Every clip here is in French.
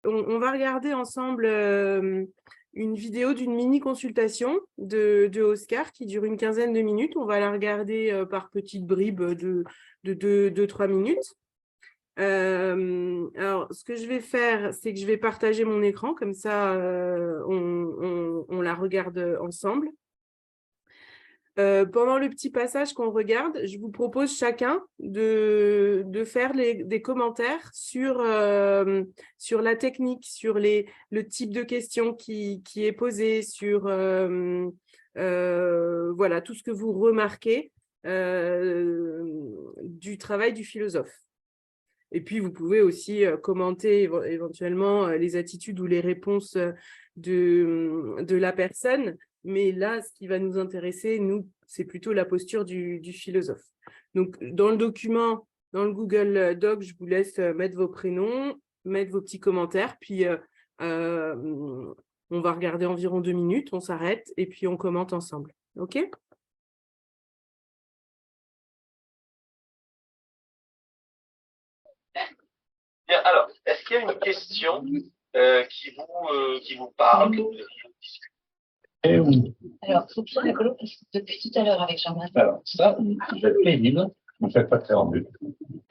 on va regarder ensemble une vidéo d'une mini-consultation de Oscar qui dure une quinzaine de minutes. On va la regarder par petites bribes de 2-3 minutes. Alors, ce que je vais faire, c'est que je vais partager mon écran, comme ça, on la regarde ensemble. Pendant le petit passage qu'on regarde, je vous propose chacun de faire des commentaires sur la technique, sur le type de question qui est posé, sur voilà, tout ce que vous remarquez du travail du philosophe. Et puis, vous pouvez aussi commenter éventuellement les attitudes ou les réponses de la personne. Mais là, ce qui va nous intéresser, nous, c'est plutôt la posture du philosophe. Donc, dans le document, dans le Google Doc, je vous laisse mettre vos prénoms, mettre vos petits commentaires. Puis, on va regarder environ 2 minutes, on s'arrête et puis on commente ensemble. OK ? Bien, alors, est-ce qu'il y a une question qui vous parle? Oui. Alors, c'est bien rigolo parce que depuis tout à l'heure avec Jean-Marc. Alors, ça, vous êtes pénible, vous ne faites pas de préambule.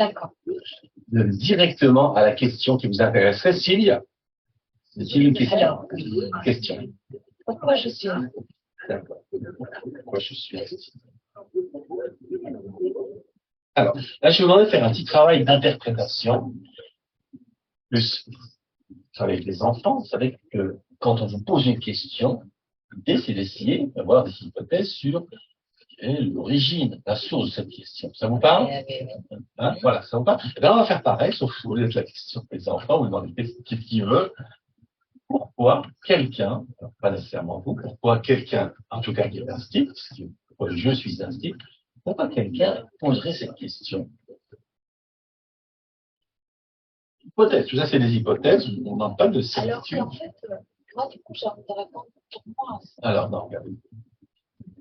D'accord. Vous allez directement à la question qui vous intéresserait, s'il y a. Est-il une question? Alors, question. Pourquoi je suis là? D'accord. Pourquoi je suis là? Alors, là, je voudrais faire un petit travail d'interprétation. Plus, avec les enfants, vous savez que quand on vous pose une question, l'idée, c'est d'essayer d'avoir des hypothèses sur l'origine, la source de cette question. Ça vous parle? Hein? Voilà, ça vous parle? Et bien, on va faire pareil, sauf que vous laissez la question des enfants, vous demandez qu'est-ce qu'il veut. Pourquoi quelqu'un, pas nécessairement vous, pourquoi quelqu'un, en tout cas qui est instit, pourquoi je suis instit, pourquoi quelqu'un poserait cette question? Hypothèse, tout ça c'est des hypothèses, on n'en parle pas de certitude. Alors, en fait, moi, du coup, j'ai envie de répondre pour moi. Alors, non, regardez.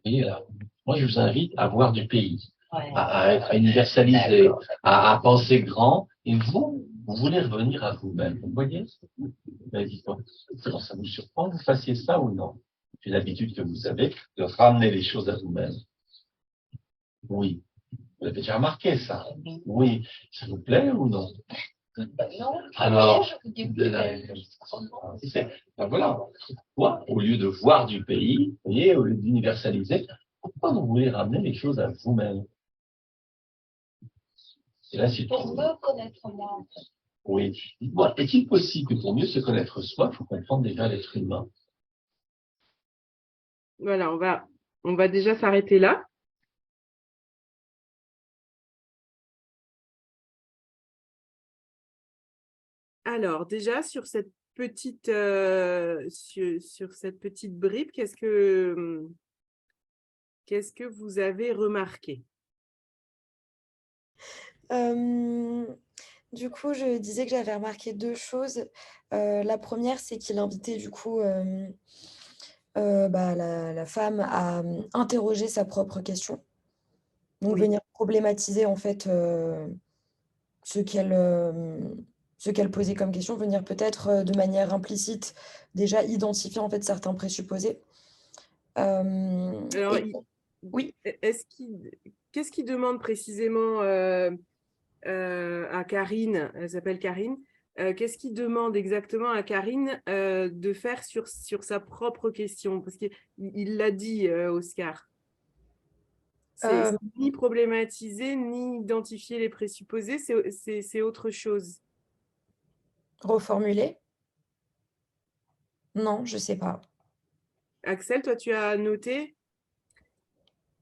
Et là, moi, je vous invite à voir du pays, ouais, à universaliser, à penser grand, et vous voulez revenir à vous-même. Vous voyez? Ça vous surprend que vous fassiez ça ou non? C'est l'habitude que vous avez de ramener les choses à vous-même. Oui. Vous avez déjà remarqué ça? Oui. Ça vous plaît ou non? Non. Alors, ben voilà. Pourquoi, au lieu de voir du pays, vous voyez, au lieu d'universaliser, pourquoi vous voulez ramener les choses à vous-même? Et là, c'est pour me connaître moi, en fait. Oui. Dites-moi, est-il possible que pour mieux se connaître soi, il faut comprendre déjà l'être humain? Voilà, on va déjà s'arrêter là. Alors, déjà, sur cette petite bribe, qu'est-ce que vous avez remarqué? Du coup, je disais que j'avais remarqué 2 choses. La première, c'est qu'il invitait du coup, la femme à, interroger sa propre question. Donc Oui. venir problématiser en fait, ce qu'elle posait comme question, venir peut-être, de manière implicite, déjà identifier en fait certains présupposés. Alors, Oui? qu'est-ce qu'il demande précisément à Karine? Elle s'appelle Karine. Qu'est-ce qu'il demande exactement à Karine de faire sur sa propre question? Parce qu'il l'a dit, Oscar. C'est ni problématiser, ni identifier les présupposés, c'est autre chose. Reformuler? Non, je sais pas. Axel, toi, tu as noté?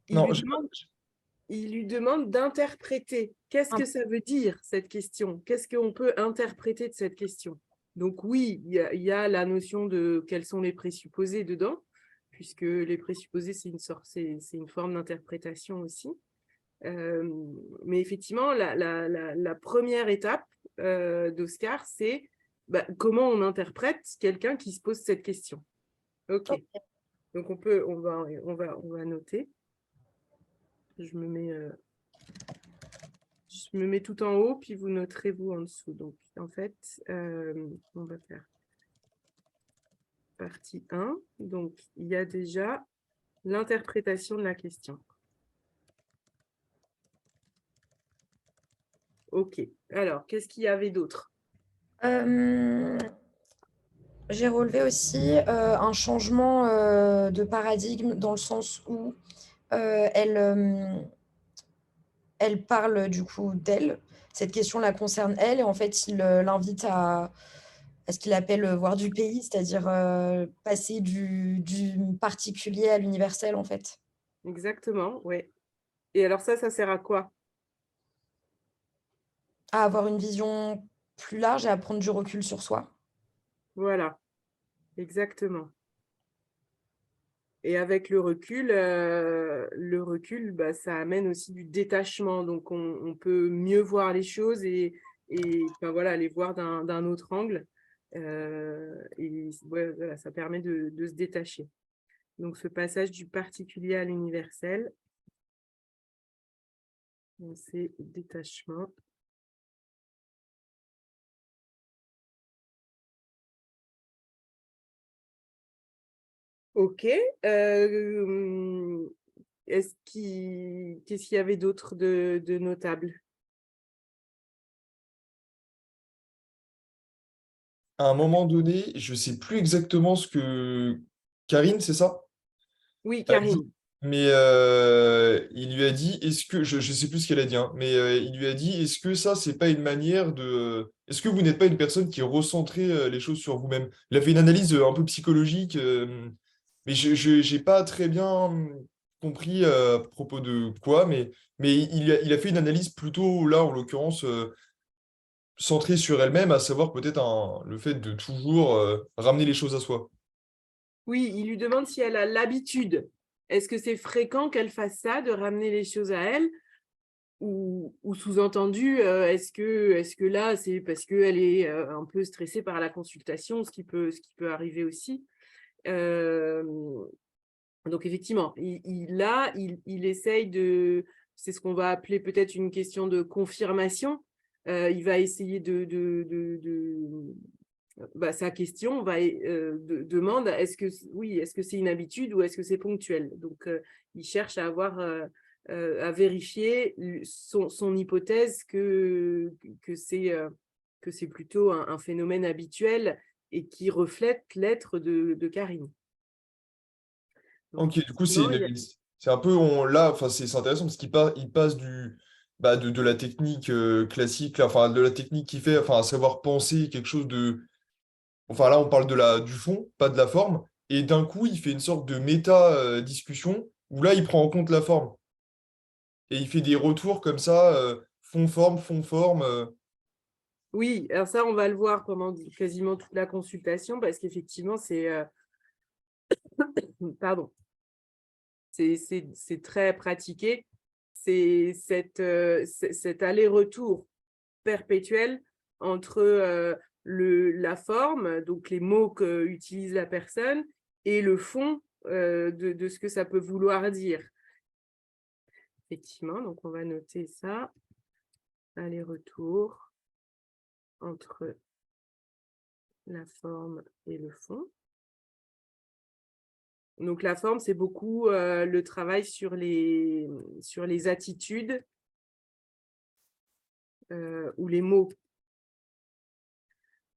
Non, Il lui demande d'interpréter. Qu'est-ce que ça veut dire, cette question? Qu'est-ce qu'on peut interpréter de cette question? Donc oui, il y a la notion de quels sont les présupposés dedans, puisque les présupposés, c'est une forme d'interprétation aussi. Mais effectivement, la première étape d'Oscar, c'est comment on interprète quelqu'un qui se pose cette question. OK. Donc on va noter. Je me mets juste Je me mets tout en haut, puis vous noterez vous en dessous. Donc, en fait, on va faire partie 1. Donc, il y a déjà l'interprétation de la question. OK. Alors, qu'est-ce qu'il y avait d'autre? J'ai relevé aussi un changement de paradigme dans le sens où elle parle du coup d'elle. Cette question la concerne elle et en fait, il l'invite à ce qu'il appelle voir du pays, c'est-à-dire passer du particulier à l'universel en fait. Exactement, oui. Et alors ça sert à quoi? À avoir une vision plus large et à prendre du recul sur soi. Voilà, exactement. Et avec le recul, bah, ça amène aussi du détachement. Donc, on peut mieux voir les choses et enfin, voilà, les voir d'un autre angle. Et ouais, voilà, ça permet de se détacher. Donc, ce passage du particulier à l'universel, c'est détachement. OK. Qu'est-ce qu'il y avait d'autre de notable? À un moment donné, je sais plus exactement ce que Karine, c'est ça? Oui, A dit, Karine. mais il lui a dit, est-ce que, je sais plus ce qu'elle a dit, hein, mais il lui a dit, est-ce que ça, c'est pas une manière de, est-ce que vous n'êtes pas une personne qui recentrez les choses sur vous-même? Il a fait une analyse un peu psychologique, mais j'ai pas très bien compris à propos de quoi, mais il a fait une analyse plutôt là, en l'occurrence, centrée sur elle-même, à savoir peut-être le fait de toujours ramener les choses à soi. Oui, il lui demande si elle a l'habitude. Est-ce que c'est fréquent qu'elle fasse ça, de ramener les choses à elle? Ou sous-entendu, est-ce que là, c'est parce qu'elle est un peu stressée par la consultation, ce qui peut arriver aussi. Donc, effectivement, il essaye de... C'est ce qu'on va appeler peut-être une question de confirmation. Il va essayer bah, sa question demande est-ce que c'est une habitude ou est-ce que c'est ponctuel? Donc, il cherche à avoir à vérifier son hypothèse que c'est plutôt un phénomène habituel et qui reflète l'être de Karine. Donc, Ok, du coup, non, c'est un peu, là, enfin, c'est intéressant parce il passe de la technique classique, là, enfin, de la technique qui fait, enfin, à savoir penser quelque chose de, enfin, là, on parle du fond, pas de la forme, et d'un coup, il fait une sorte de méta-discussion où là, il prend en compte la forme et il fait des retours comme ça, fond-forme. Oui, alors ça, on va le voir pendant quasiment toute la consultation parce qu'effectivement, pardon, c'est très pratiqué. C'est cet aller-retour perpétuel entre la forme, donc les mots qu'utilise la personne, et le fond de ce que ça peut vouloir dire. Effectivement, donc on va noter ça, aller-retour entre la forme et le fond. Donc, la forme, c'est beaucoup le travail sur les attitudes ou les mots,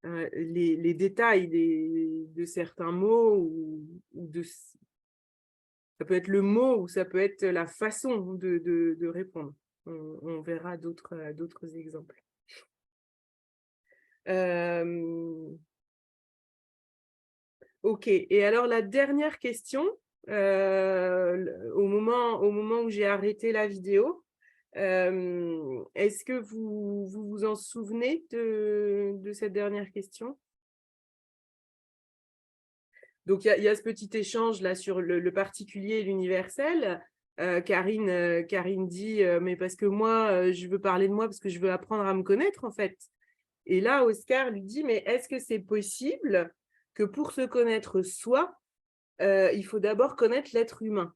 les détails de certains mots ça peut être le mot ou ça peut être la façon de répondre. On verra d'autres exemples. Ok, et alors la dernière question, au moment où j'ai arrêté la vidéo, est-ce que vous en souvenez de cette dernière question? Donc, il y a ce petit échange là sur le particulier et l'universel. Karine dit mais parce que moi, je veux parler de moi parce que je veux apprendre à me connaître en fait. Et là, Oscar lui dit mais est-ce que c'est possible que pour se connaître soi, il faut d'abord connaître l'être humain?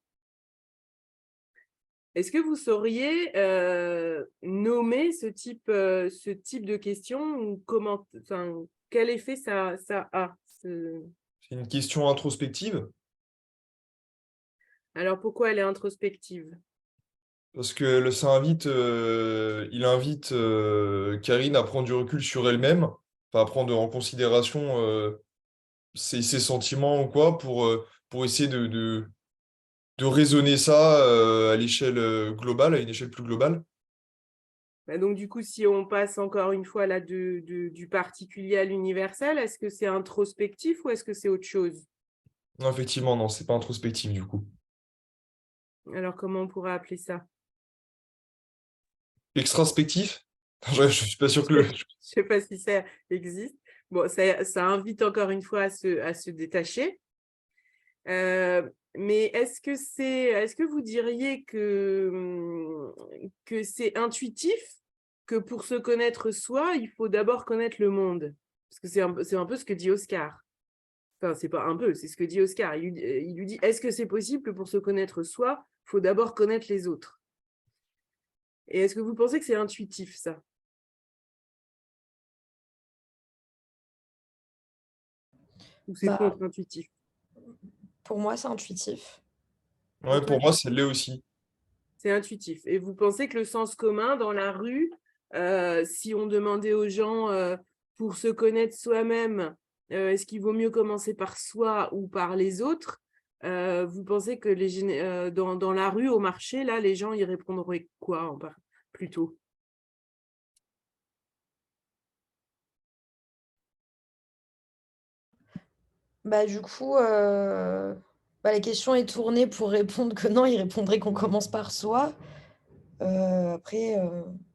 Est-ce que vous sauriez nommer ce type de question ou quel effet ça a C'est une question introspective, Alors, pourquoi elle est introspective? parce que il invite Karine à prendre du recul sur elle-même, enfin, à prendre en considération ses sentiments ou quoi, pour essayer de raisonner ça à l'échelle globale, à une échelle plus globale. Bah, donc, du coup, si on passe encore une fois là du particulier à l'universel, est-ce que c'est introspectif ou est-ce que c'est autre chose? Non, effectivement, non, c'est pas introspectif du coup. Alors, comment on pourrait appeler ça? Extraspectif? Je suis pas sûr que Je ne sais pas si ça existe. Bon, ça invite encore une fois à se détacher. Mais est-ce que vous diriez que c'est intuitif, que pour se connaître soi, il faut d'abord connaître le monde? Parce que c'est un peu ce que dit Oscar. Enfin, c'est pas un peu, c'est ce que dit Oscar. Il lui dit, est-ce que c'est possible que pour se connaître soi, il faut d'abord connaître les autres? Et est-ce que vous pensez que c'est intuitif, ça? Ou c'est Bah, contre-intuitif? pour moi, c'est intuitif. Ouais, pour moi, c'est l'est aussi. C'est intuitif. Et vous pensez que le sens commun dans la rue, si on demandait aux gens pour se connaître soi-même, est-ce qu'il vaut mieux commencer par soi ou par les autres? Vous pensez que dans la rue, au marché, là, les gens y répondraient quoi plutôt? Bah, du coup, la question est tournée pour répondre que non, il répondrait qu'on commence par soi. Après,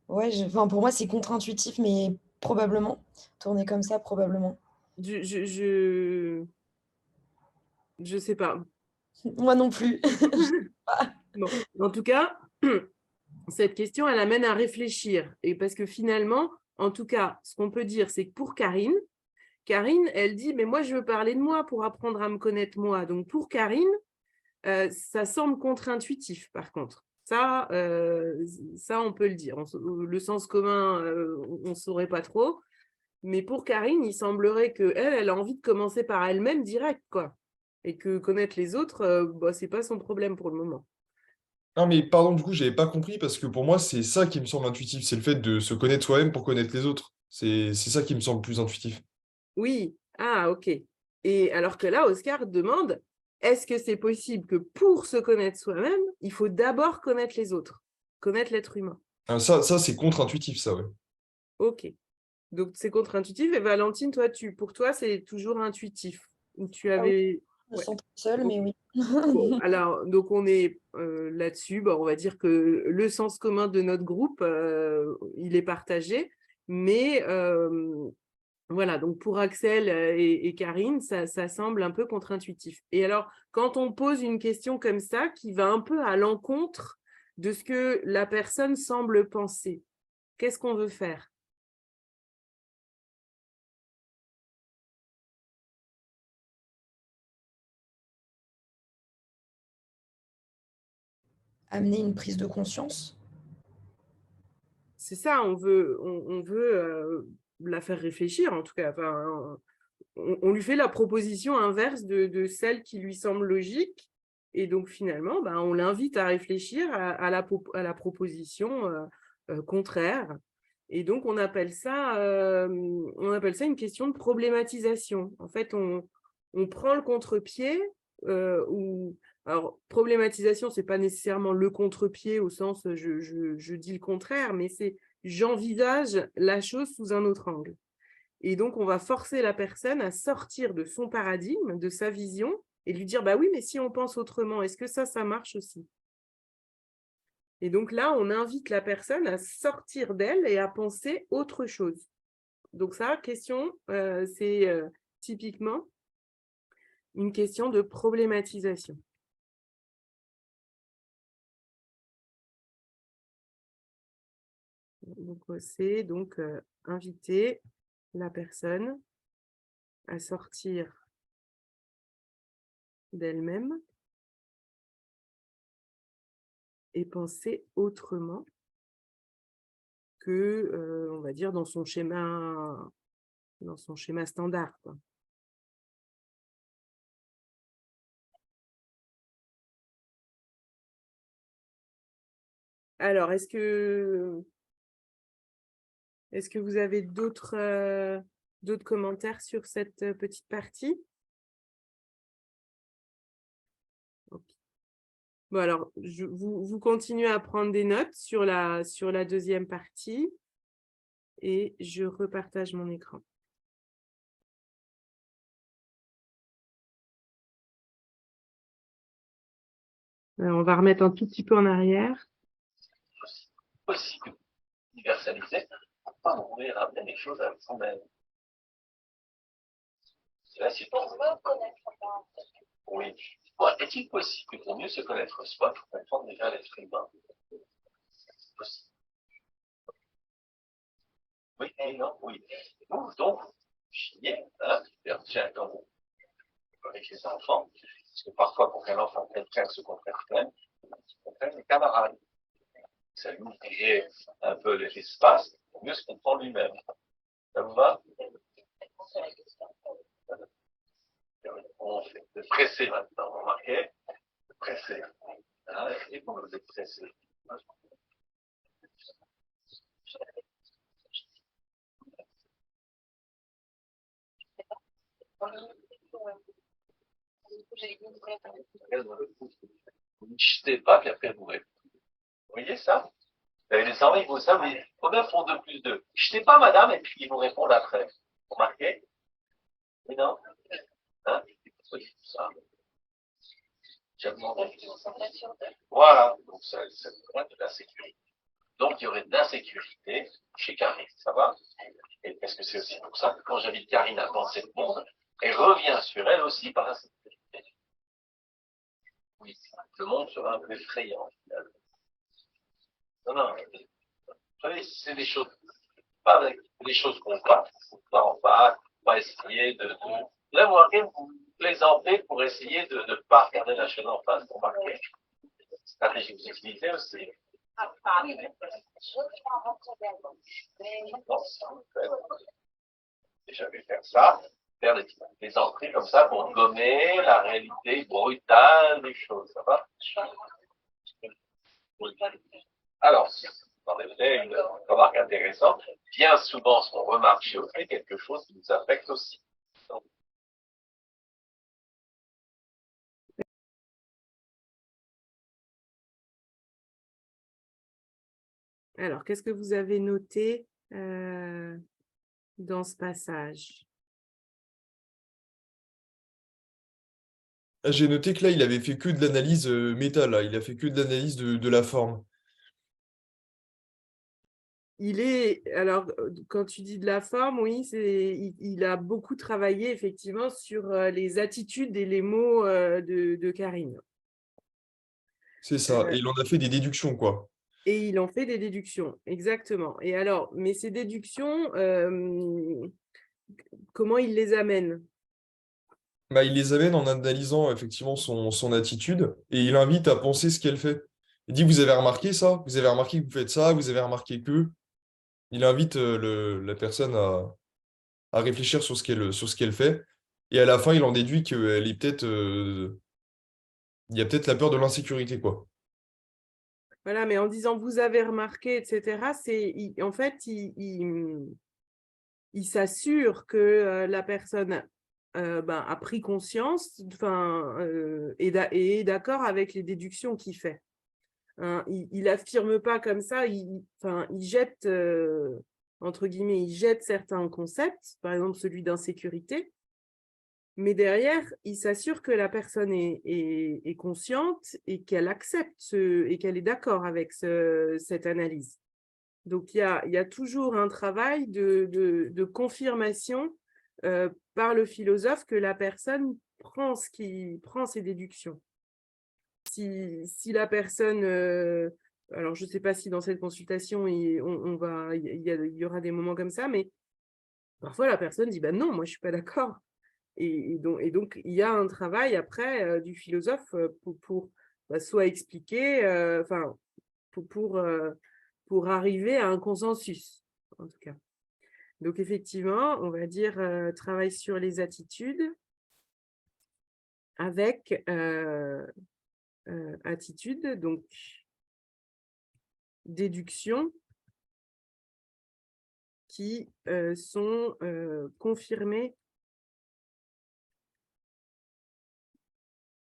ouais, enfin, pour moi, c'est contre-intuitif, mais probablement. Tourner comme ça, probablement. Je sais pas. Moi non plus. Bon, en tout cas, cette question, elle amène à réfléchir. Et parce que finalement, en tout cas, ce qu'on peut dire, c'est que pour Karine, elle dit, mais moi, je veux parler de moi pour apprendre à me connaître moi. Donc, pour Karine, ça semble contre-intuitif, par contre. Ça, on peut le dire. Le sens commun, on ne saurait pas trop. Mais pour Karine, il semblerait qu'elle, elle a envie de commencer par elle-même direct, quoi. Et que connaître les autres, ce n'est pas son problème pour le moment. Non, mais pardon, du coup, j'avais pas compris parce que pour moi, c'est ça qui me semble intuitif. C'est le fait de se connaître soi-même pour connaître les autres. C'est ça qui me semble plus intuitif. Oui, ah, ok. Et alors que là, Oscar demande, est-ce que c'est possible que pour se connaître soi-même, il faut d'abord connaître les autres, connaître l'être humain? Ah, ça c'est contre-intuitif, ça, ouais. Ok. Donc, c'est contre-intuitif. Et Valentine, toi, pour toi, c'est toujours intuitif. Ou tu Ah oui, avais... je me Ouais. sens toute seule, mais Ok. oui. Bon, alors, donc on est là-dessus. Bon, on va dire que le sens commun de notre groupe, il est partagé. Mais voilà, donc pour Axel et Karine, ça semble un peu contre-intuitif. Et alors, quand on pose une question comme ça, qui va un peu à l'encontre de ce que la personne semble penser, qu'est-ce qu'on veut faire? Amener une prise de conscience. C'est ça, on veut la faire réfléchir, en tout cas. Enfin, on lui fait la proposition inverse de celle qui lui semble logique. Et donc, finalement, on l'invite à réfléchir à la proposition contraire. Et donc, on appelle ça une question de problématisation. En fait, on prend le contre-pied. Alors, problématisation, ce n'est pas nécessairement le contre-pied au sens je dis le contraire, mais c'est j'envisage la chose sous un autre angle. Et donc, on va forcer la personne à sortir de son paradigme, de sa vision, et lui dire, bah oui, mais si on pense autrement, est-ce que ça marche aussi? Et donc là, on invite la personne à sortir d'elle et à penser autre chose. Donc ça, c'est typiquement une question de problématisation. Donc, c'est donc inviter la personne à sortir d'elle-même et penser autrement que, on va dire, dans son schéma standard, quoi. Alors, est-ce que vous avez d'autres commentaires sur cette petite partie? Ok. Bon, alors, vous continuez à prendre des notes sur la deuxième partie et je repartage mon écran. Alors, on va remettre un tout petit peu en arrière. Possible universaliser, pourquoi on pourrait ramener les choses à soi-même? Là, c'est pour mieux connaître soi. Oui. Bon, est-il possible que pour mieux se connaître soi, pour comprendre déjà l'être humain? C'est possible. Oui, et non, oui. Donc, chier, hein, tiens, quand vous, avec les enfants, parce que parfois, pour qu'un enfant comprenne ce qu'on fait, il comprenne les camarades. Ça lui ouvre un peu l'espace pour mieux se comprendre lui-même. Ça vous va? On fait de presser maintenant, vous remarquez? De presser. Hein, et pour vous êtes pressé. Vous ne chutez pas, puis après vous répondez. Vous voyez ça? Les enfants, ils vous savent, mais combien font 2 plus 2? Chutez pas, madame, et puis ils vous répondent après. Vous remarquez? Mais non? Hein? Ça. J'ai demandé. Voilà. Donc, ça pourrait être de la sécurité. Donc, il y aurait de l'insécurité chez Karine. Ça va? Et parce que c'est aussi pour ça que quand j'invite Karine à penser le monde, elle revient sur elle aussi par l'insécurité. Oui, le monde sera un peu effrayant. Non, non. Vous savez, c'est des choses, pas avec des choses qu'on va. On va essayer de. Là, vous plaisantez pour essayer de ne pas regarder la chaîne en face pour marquer. Stratégie que vous utilisez aussi. Déjà vu faire ça, faire des entrées comme ça pour gommer la réalité brutale des choses, ça va? Alors, vous avez une remarque intéressante. Bien souvent, ce qu'on remarque chez autrui, quelque chose qui nous affecte aussi. Alors, qu'est-ce que vous avez noté dans ce passage? J'ai noté que là, il avait fait que de l'analyse méta, là. Il a fait que de l'analyse de la forme. Alors, quand tu dis de la forme, oui, il a beaucoup travaillé effectivement sur les attitudes et les mots de Karine. C'est ça. Et il en a fait des déductions, quoi. Et il en fait des déductions, exactement. Et alors, mais ces déductions, comment il les amène? Bah, il les amène en analysant effectivement son attitude et il invite à penser ce qu'elle fait. Il dit, vous avez remarqué ça? Vous avez remarqué que vous faites ça? Vous avez remarqué que... Il invite la personne à réfléchir sur ce qu'elle fait. Et à la fin, il en déduit qu'elle est peut-être... il y a peut-être la peur de l'insécurité, quoi. Voilà, mais en disant vous avez remarqué, etc., en fait, il s'assure que la personne a pris conscience, et est d'accord avec les déductions qu'il fait. Hein, il affirme pas comme ça, il jette, entre guillemets, il jette certains concepts, par exemple celui d'insécurité, mais derrière, il s'assure que la personne est consciente et qu'elle accepte et qu'elle est d'accord avec cette analyse. Donc, il y a toujours un travail de confirmation par le philosophe que la personne prend ses déductions. Si la personne, alors je ne sais pas si dans cette consultation, il y aura des moments comme ça, mais parfois la personne dit non, moi je ne suis pas d'accord. Et donc, il y a un travail après du philosophe pour soit expliqué, enfin, pour arriver à un consensus, en tout cas. Donc, effectivement, on va dire travail sur les attitudes avec attitude, donc déduction, qui sont confirmées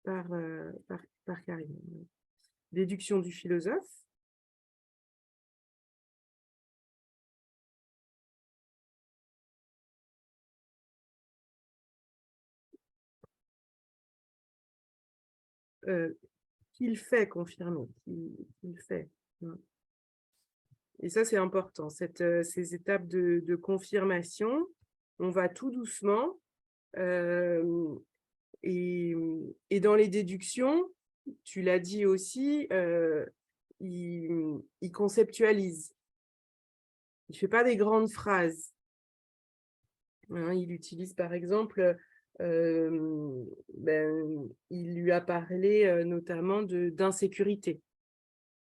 par Karine. Déduction du philosophe. Qu'il fait confirmer, qu'il fait. Et ça, c'est important. Ces étapes de confirmation, on va tout doucement. Et dans les déductions, tu l'as dit aussi, il conceptualise. Il ne fait pas des grandes phrases. Hein, il utilise par exemple, il lui a parlé notamment d'insécurité.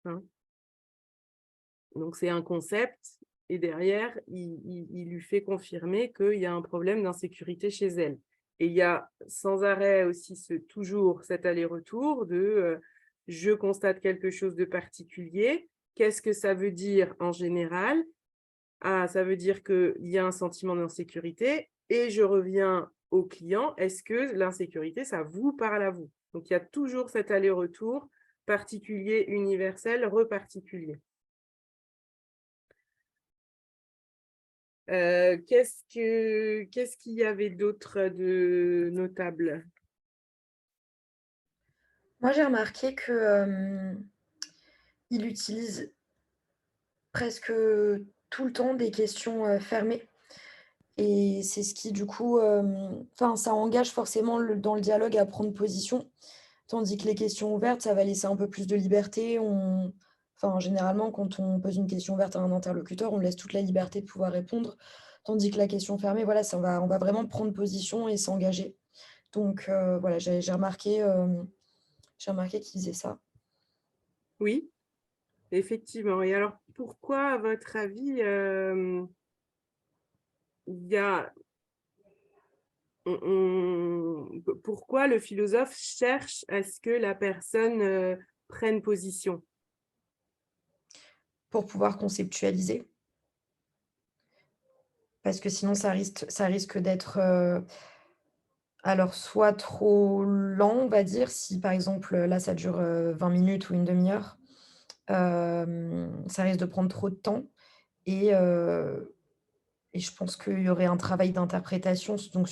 Hein. Donc c'est un concept et derrière, il lui fait confirmer qu'il y a un problème d'insécurité chez elle. Et il y a sans arrêt aussi toujours cet aller-retour de je constate quelque chose de particulier. Qu'est-ce que ça veut dire en général? Ah, ça veut dire qu'il y a un sentiment d'insécurité et je reviens au client. Est-ce que l'insécurité, ça vous parle à vous? Donc, il y a toujours cet aller-retour particulier, universel, reparticulier. Qu'est-ce qu'il y avait d'autre de notable? Moi, j'ai remarqué que il utilise presque tout le temps des questions fermées. Et c'est ce qui, du coup, ça engage forcément dans le dialogue à prendre position, tandis que les questions ouvertes, ça va laisser un peu plus de liberté. Généralement, quand on pose une question ouverte à un interlocuteur, on laisse toute la liberté de pouvoir répondre, tandis que la question fermée, voilà, on va vraiment prendre position et s'engager. Donc, voilà, j'ai remarqué qu'il faisait ça. Oui, effectivement. Et alors, pourquoi, à votre avis, pourquoi le philosophe cherche à ce que la personne prenne position? Pour pouvoir conceptualiser. Parce que sinon, ça risque d'être alors soit trop lent, on va dire, si par exemple, là, ça dure 20 minutes ou une demi-heure, ça risque de prendre trop de temps et je pense qu'il y aurait un travail d'interprétation donc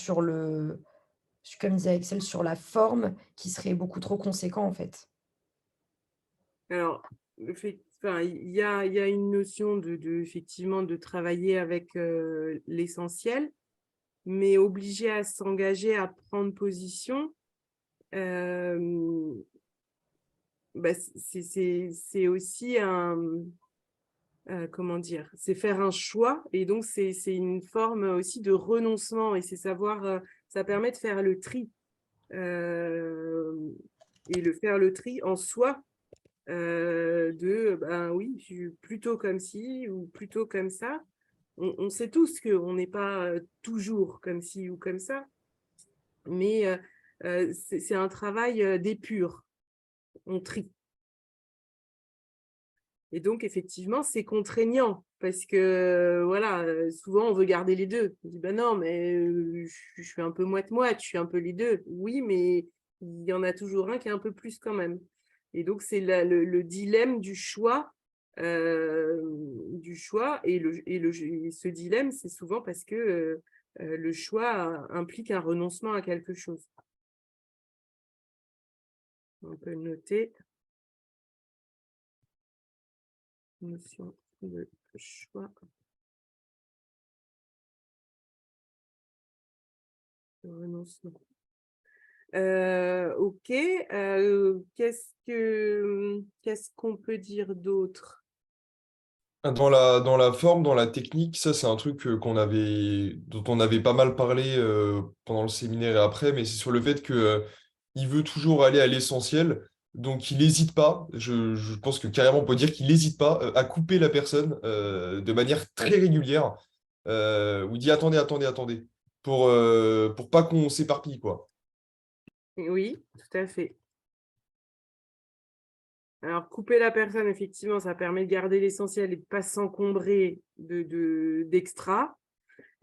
comme disait Axel, sur la forme qui serait beaucoup trop conséquent, en fait. Alors, il y a une notion effectivement de travailler avec l'essentiel, mais obligé à s'engager à prendre position, c'est aussi comment dire, c'est faire un choix, et donc c'est une forme aussi de renoncement, et c'est savoir, ça permet de faire le tri, et faire le tri en soi, oui, je suis plutôt comme ci ou plutôt comme ça. On sait tous qu'on n'est pas toujours comme ci ou comme ça, mais c'est un travail d'épure, on trie. Et donc, effectivement, c'est contraignant parce que, voilà, souvent, on veut garder les deux. On dit, ben non, mais je suis un peu moite-moite, je suis un peu les deux. Oui, mais il y en a toujours un qui est un peu plus quand même. Et donc, c'est le dilemme du choix. Et ce dilemme, c'est souvent parce que le choix implique un renoncement à quelque chose. On peut noter. Notion de choix. Renoncement. Ok. Qu'est-ce qu'on peut dire d'autre? Dans la forme, dans la technique, ça c'est un truc dont on avait pas mal parlé pendant le séminaire et après, mais c'est sur le fait que il veut toujours aller à l'essentiel. Donc, il n'hésite pas, je pense que carrément on peut dire qu'il n'hésite pas à couper la personne de manière très régulière, où il dit attendez, attendez, attendez, pour pas qu'on s'éparpille, quoi. Oui, tout à fait. Alors, couper la personne, effectivement, ça permet de garder l'essentiel et de ne pas s'encombrer d'extra.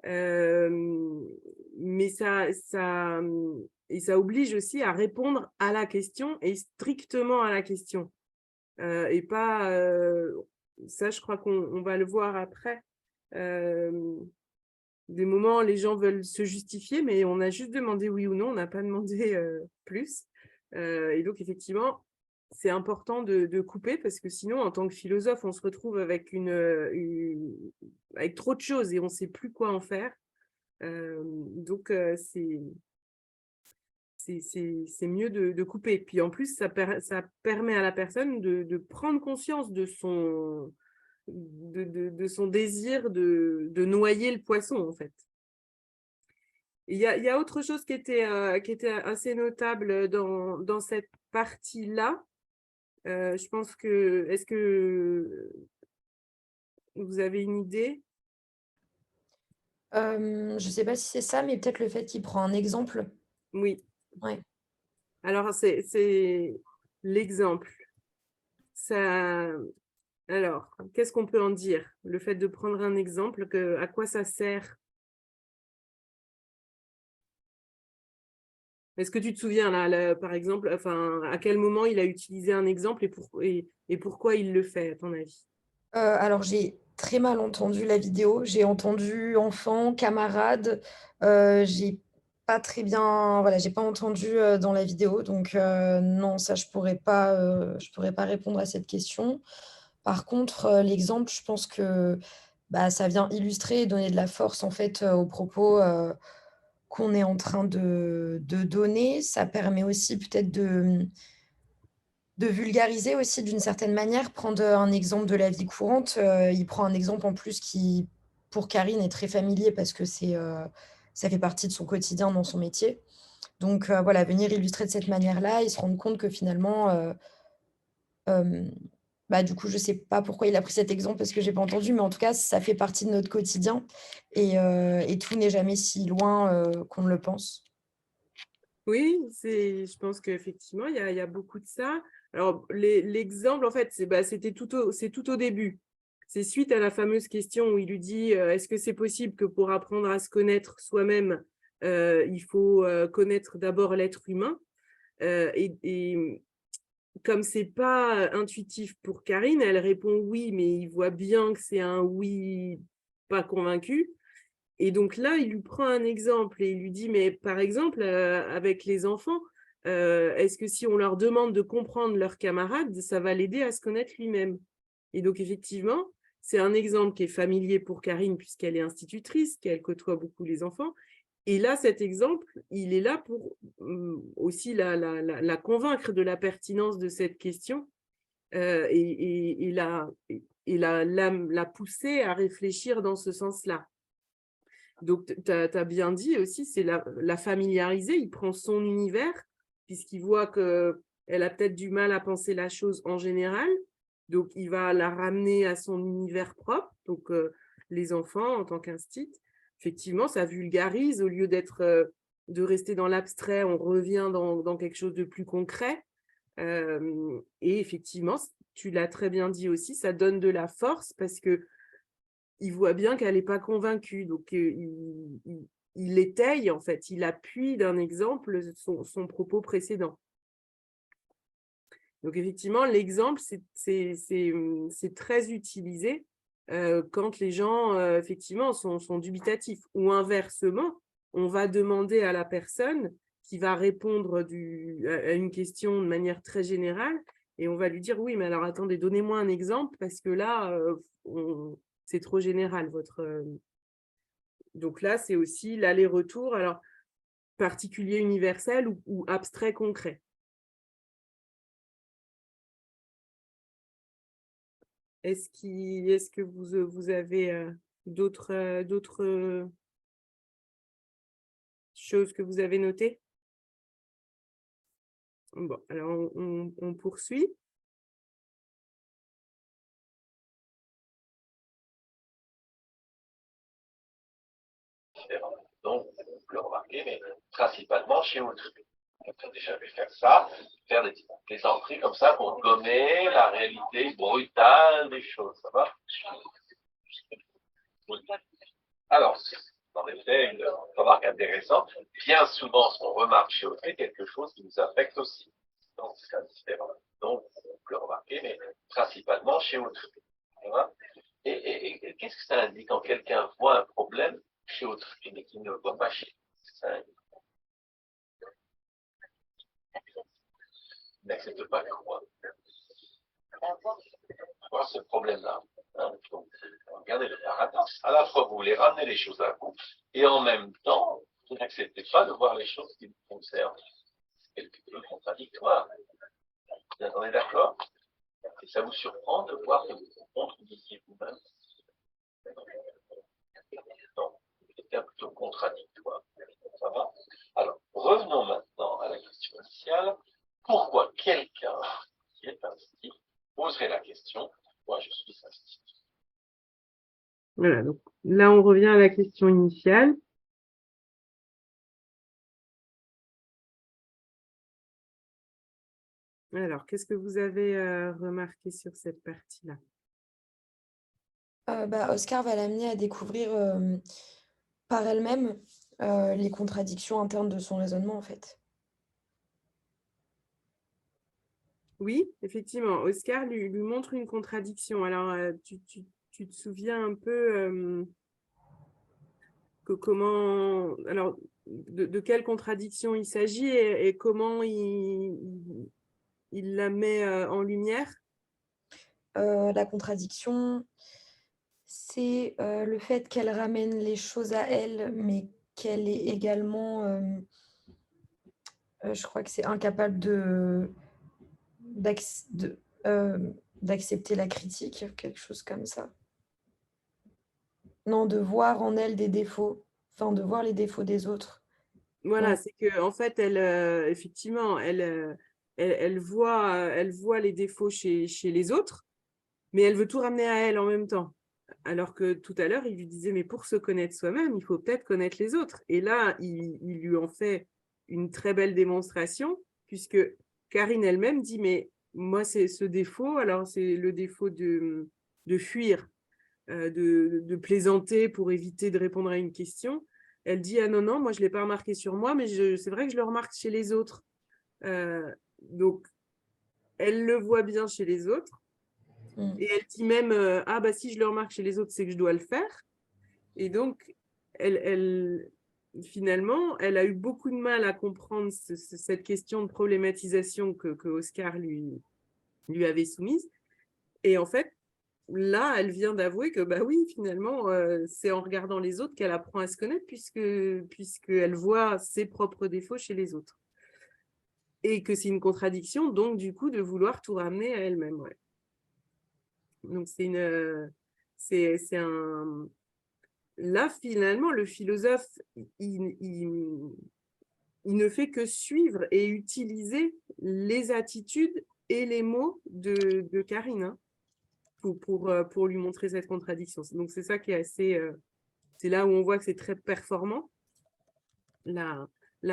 Mais et ça oblige aussi à répondre à la question et strictement à la question. Et pas, ça, je crois qu'on va le voir après. Des moments, les gens veulent se justifier, mais on a juste demandé oui ou non, on n'a pas demandé plus. Et donc, effectivement, c'est important de couper parce que sinon, en tant que philosophe, on se retrouve avec avec trop de choses et on ne sait plus quoi en faire. Donc, c'est mieux de couper. Puis en plus, ça permet à la personne de prendre conscience de son désir de noyer le poisson, en fait. Il y a autre chose qui était assez notable dans cette partie-là. Je pense que, est-ce que vous avez une idée? Je ne sais pas si c'est ça, mais peut-être le fait qu'il prend un exemple. Oui. Ouais. Alors, c'est l'exemple. Alors, qu'est-ce qu'on peut en dire? Le fait de prendre un exemple, à quoi ça sert? Est-ce que tu te souviens, là, par exemple, enfin, à quel moment il a utilisé un exemple et pourquoi il le fait, à ton avis? Alors j'ai très mal entendu la vidéo. J'ai entendu enfant, camarade, j'ai pas très bien voilà, j'ai pas entendu, dans la vidéo donc non, ça je pourrais pas répondre à cette question. Par contre, l'exemple, je pense que, bah, ça vient illustrer et donner de la force en fait, aux propos, qu'on est en train de donner. Ça permet aussi peut-être de vulgariser aussi d'une certaine manière, prendre, un exemple de la vie courante. Il prend un exemple en plus qui, pour Karine, est très familier parce que ça fait partie de son quotidien dans son métier. Donc, voilà, venir illustrer de cette manière-là, ils se rendent compte que finalement, hem, bah, du coup, je sais pas pourquoi il a pris cet exemple parce que j'ai pas entendu, mais en tout cas, ça fait partie de notre quotidien et tout n'est jamais si loin, qu'on ne le pense. Oui, je pense qu'effectivement, il y a beaucoup de ça. Alors, l'exemple, en fait, c'est tout au début. C'est suite à la fameuse question où il lui dit est-ce que c'est possible que pour apprendre à se connaître soi-même, il faut connaître d'abord l'être humain et comme c'est pas intuitif pour Karine, elle répond oui, mais il voit bien que c'est un oui pas convaincu. Et donc là, il lui prend un exemple et il lui dit, mais par exemple, avec les enfants, est-ce que si on leur demande de comprendre leurs camarades, ça va l'aider à se connaître lui-même? Et donc, effectivement, c'est un exemple qui est familier pour Karine puisqu'elle est institutrice, qu'elle côtoie beaucoup les enfants. Et là, cet exemple, il est là pour aussi la convaincre de la pertinence de cette question et la pousser à réfléchir dans ce sens-là. Donc, tu as bien dit aussi, c'est la familiariser. Il prend son univers, puisqu'il voit qu'elle a peut-être du mal à penser la chose en général. Donc, il va la ramener à son univers propre. Donc, les enfants, en tant qu'instit, effectivement, ça vulgarise. Au lieu de rester dans l'abstrait, on revient dans quelque chose de plus concret. Et effectivement, tu l'as très bien dit aussi, ça donne de la force parce que il voit bien qu'elle n'est pas convaincue. Donc, il étaye, en fait, il appuie d'un exemple son propos précédent. Donc, effectivement, l'exemple, c'est très utilisé quand les gens, effectivement, sont dubitatifs. Ou inversement, on va demander à la personne qui va répondre à une question de manière très générale et on va lui dire, oui, mais alors attendez, donnez-moi un exemple parce que là, c'est trop général. Donc là, c'est aussi l'aller-retour, alors particulier universel ou abstrait concret. Est-ce que vous avez d'autres choses que vous avez notées? Bon, alors on poursuit. Donc, vous le remarquez, mais principalement chez autrui. On a déjà vu faire ça, faire des plaisanteries comme ça pour gommer la réalité brutale des choses. Ça va? Alors, c'est en effet une remarque intéressante. Bien souvent, ce qu'on remarque chez autrui est quelque chose qui nous affecte aussi. Donc, c'est différent. Donc, vous le remarquez, mais principalement chez autrui. Ça va? Et qu'est-ce que ça indique quand quelqu'un voit un problème chez autrui, mais qu'il ne le voit pas chez lui? Ça indique. Il n'accepte pas quoi? Avoir ce problème-là. Hein? Donc, regardez le paradoxe. À la fois, vous voulez ramener les choses à vous, et en même temps, vous n'acceptez pas de voir les choses qui vous concernent. C'est quelque peu contradictoire. Vous en êtes d'accord? Et ça vous surprend de voir que vous vous contredisiez vous-même? Non, c'est plutôt contradictoire. Ça va? Alors, revenons maintenant à la question initiale. Pourquoi quelqu'un qui est ainsi poserait la question, pourquoi je suis ainsi? Voilà, donc là, on revient à la question initiale. Alors, qu'est-ce que vous avez remarqué sur cette partie-là? Oscar va l'amener à découvrir par elle-même les contradictions internes de son raisonnement, en fait. Oui, effectivement, Oscar lui montre une contradiction. Alors, tu te souviens un peu alors, de quelle contradiction il s'agit et comment il la met en lumière? La contradiction, c'est le fait qu'elle ramène les choses à elle, mais qu'elle est également, je crois que c'est incapable d'accepter la critique, quelque chose comme ça. Non, de voir en elle des défauts, enfin de voir les défauts des autres. Voilà, Ouais. c'est que en fait, effectivement, elle voit les défauts chez les autres, mais elle veut tout ramener à elle en même temps. Alors que tout à l'heure, il lui disait, mais pour se connaître soi-même, il faut peut-être connaître les autres. Et là, il lui en fait une très belle démonstration, puisque Karine elle-même dit, mais moi, c'est ce défaut, alors c'est le défaut de fuir, de plaisanter pour éviter de répondre à une question. Elle dit, ah non, non, moi, je ne l'ai pas remarqué sur moi, mais c'est vrai que je le remarque chez les autres. Donc, elle le voit bien chez les autres. Et elle dit même, ah bah si je le remarque chez les autres, c'est que je dois le faire. Et donc, finalement, elle a eu beaucoup de mal à comprendre cette question de problématisation que Oscar lui avait soumise. Et en fait, là, elle vient d'avouer que bah oui, finalement, c'est en regardant les autres qu'elle apprend à se connaître puisqu'elle voit ses propres défauts chez les autres. Et que c'est une contradiction, donc du coup, de vouloir tout ramener à elle-même. Ouais. Donc c'est un. Là, finalement, le philosophe, il ne fait que suivre et utiliser les attitudes et les mots de Karine, hein, pour lui montrer cette contradiction. Donc, c'est ça qui est assez... c'est là où on voit que c'est très performant, la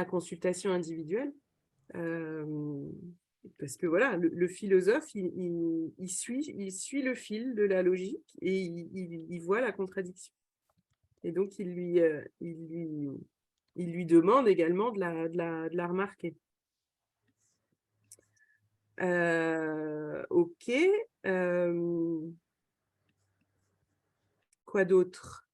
consultation individuelle. Parce que voilà, le philosophe, il suit le fil de la logique et il voit la contradiction. Et donc, il lui demande également de la remarquer. Ok. Quoi d'autre?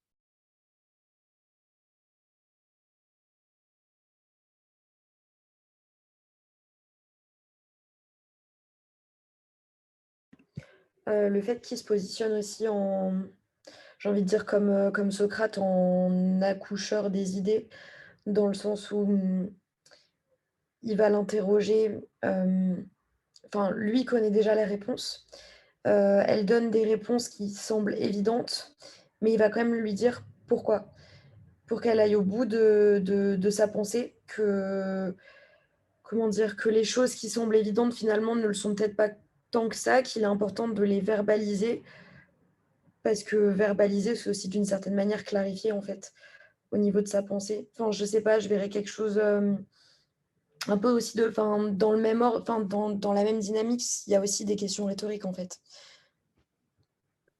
Le fait qu'il se positionne aussi j'ai envie de dire comme Socrate, en accoucheur des idées, dans le sens où il va l'interroger, enfin, lui connaît déjà les réponses. Elle donne des réponses qui semblent évidentes, mais il va quand même lui dire pourquoi. Pour qu'elle aille au bout de sa pensée, comment dire, que les choses qui semblent évidentes finalement ne le sont peut-être pas tant que ça, qu'il est important de les verbaliser, parce que verbaliser, c'est aussi d'une certaine manière clarifier en fait au niveau de sa pensée. Enfin, je sais pas, je verrais quelque chose un peu aussi dans le même ordre, dans la même dynamique, il y a aussi des questions rhétoriques en fait.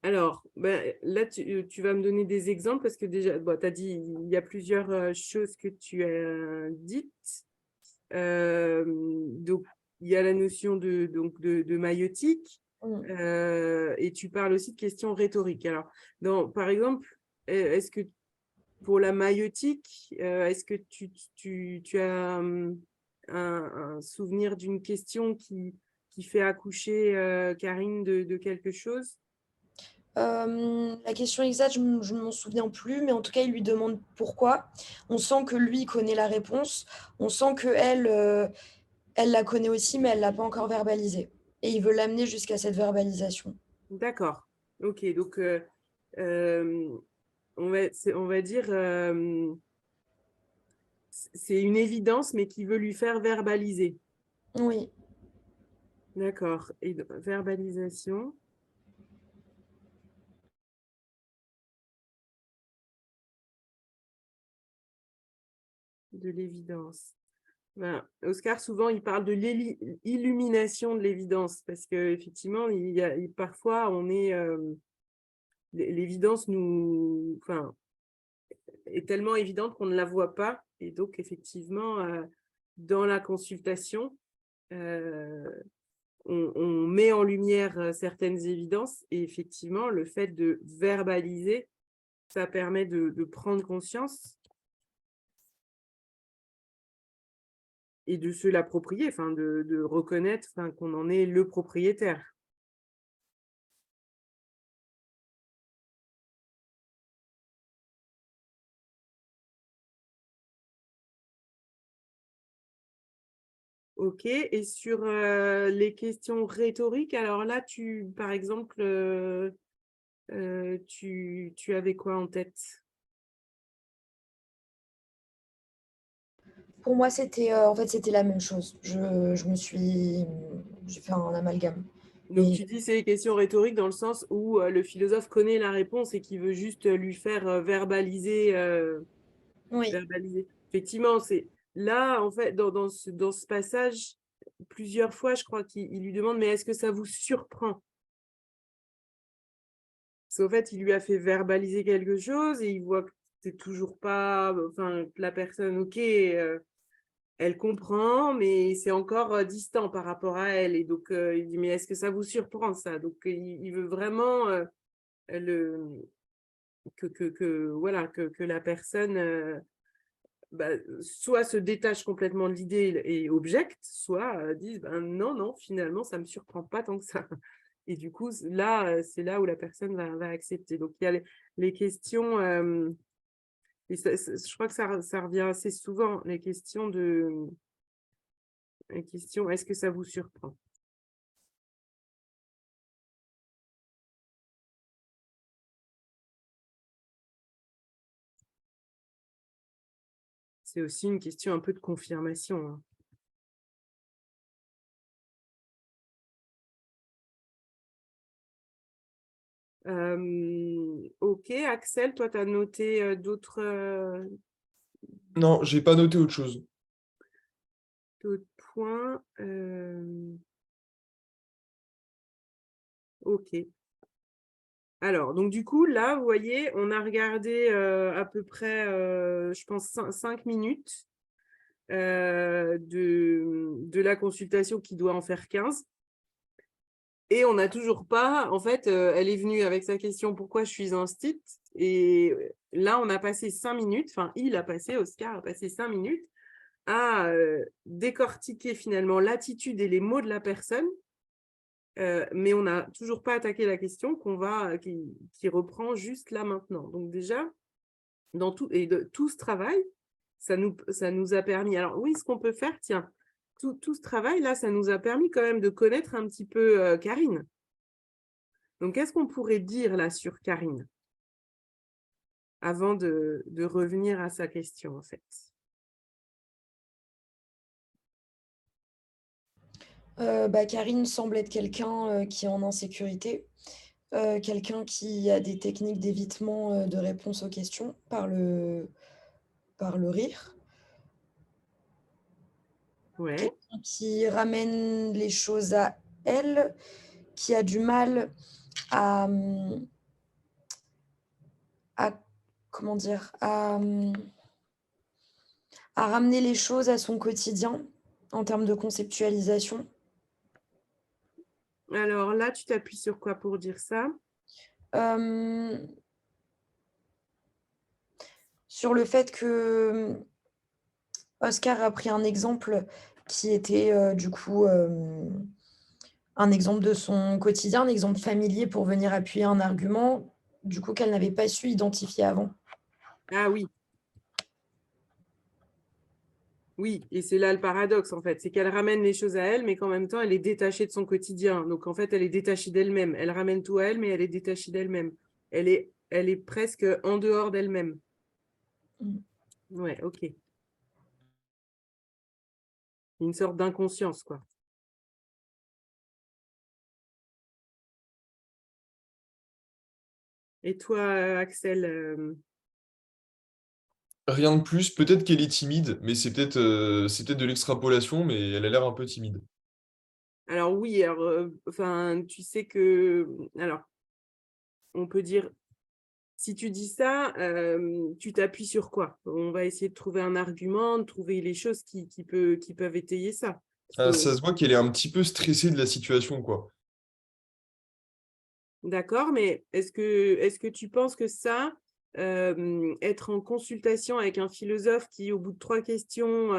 Alors, ben, là, tu vas me donner des exemples parce que déjà, bon, tu as dit, il y a plusieurs choses que tu as dites. Donc, il y a la notion de maïeutique Mm. et tu parles aussi de questions rhétoriques. Alors, par exemple, est-ce que pour la maïeutique, est-ce que tu as un souvenir d'une question qui fait accoucher Karine de quelque chose? La question exacte, je ne m'en souviens plus, mais en tout cas, il lui demande pourquoi. On sent que lui connaît la réponse. On sent qu'elle elle la connaît aussi, mais elle ne l'a pas encore verbalisée. Et il veut l'amener jusqu'à cette verbalisation. D'accord. Ok, donc on va dire c'est une évidence, mais qui veut lui faire verbaliser. Oui. D'accord. Et verbalisation. De l'évidence. Ben, Oscar, souvent, il parle de l'illumination de l'évidence parce qu'effectivement, parfois, l'évidence est tellement évidente qu'on ne la voit pas. Et donc, effectivement, dans la consultation, on met en lumière certaines évidences. Et effectivement, le fait de verbaliser, ça permet de prendre conscience et de se l'approprier, enfin de reconnaître qu'on en est le propriétaire. Ok, et sur les questions rhétoriques, alors là, par exemple, tu avais quoi en tête? Pour moi, c'était en fait, c'était la même chose. J'ai fait un amalgame. Donc, Mais tu dis c'est les questions rhétoriques dans le sens où le philosophe connaît la réponse et qui veut juste lui faire verbaliser. oui, Effectivement, c'est là, en fait, dans ce passage, plusieurs fois, je crois qu'il lui demande, mais est-ce que ça vous surprend? Parce qu'en fait, il lui a fait verbaliser quelque chose et il voit que c'est toujours pas, enfin, que la personne, ok, elle comprend, mais c'est encore distant par rapport à elle. Et donc, il dit, mais est-ce que ça vous surprend, ça? Donc, il veut vraiment le, voilà, que la personne soit se détache complètement de l'idée et objecte, soit dise, ben, non, non, finalement, ça ne me surprend pas tant que ça. Et du coup, là, c'est là où la personne va accepter. Donc, il y a les questions, et je crois que ça revient assez souvent, les questions est-ce que ça vous surprend? C'est aussi une question un peu de confirmation, hein. Ok, Axel, toi, tu as noté d'autres Non, j'ai pas noté autre chose. points. Ok. Alors, donc du coup, là, vous voyez, on a regardé à peu près, je pense, 5 minutes de la consultation qui doit en faire 15. Et on n'a toujours pas, en fait, elle est venue avec sa question « Pourquoi je suis un stit ?» Et là, on a passé 5 minutes, enfin, Oscar a passé 5 minutes à décortiquer finalement l'attitude et les mots de la personne, mais on n'a toujours pas attaqué la question qui reprend juste là maintenant. Donc déjà, dans tout ce travail, ça nous a permis. Alors oui, ce qu'on peut faire, tiens, tout ce travail-là, ça nous a permis quand même de connaître un petit peu Karine. Donc, qu'est-ce qu'on pourrait dire là sur Karine avant de revenir à sa question, en fait? Karine semble être quelqu'un qui est en insécurité, quelqu'un qui a des techniques d'évitement de réponse aux questions par le rire, Ouais. quelqu'un qui ramène les choses à elle, qui a du mal à, comment dire, à ramener les choses à son quotidien en termes de conceptualisation. Alors là, tu t'appuies sur quoi pour dire ça? Sur le fait que Oscar a pris un exemple qui était du coup un exemple de son quotidien, un exemple familier pour venir appuyer un argument, du coup qu'elle n'avait pas su identifier avant. Ah oui. Oui, et c'est là le paradoxe, en fait. C'est qu'elle ramène les choses à elle, mais qu'en même temps, elle est détachée de son quotidien. Donc, en fait, elle est détachée d'elle-même. Elle ramène tout à elle, mais elle est détachée d'elle-même. Elle est presque en dehors d'elle-même. Ouais, ok. Une sorte d'inconscience, quoi. Et toi, Axel, Rien de plus, peut-être qu'elle est timide, mais c'est peut-être de l'extrapolation, mais elle a l'air un peu timide. alors oui, alors, enfin, tu sais que, alors, on peut dire, si tu dis ça, tu t'appuies sur quoi? On va essayer de trouver un argument, de trouver les choses qui peuvent étayer ça. Parce Ah, que ça se voit qu'elle est un petit peu stressée de la situation, quoi. d'accord, mais est-ce que tu penses que ça, être en consultation avec un philosophe qui, au bout de 3 questions,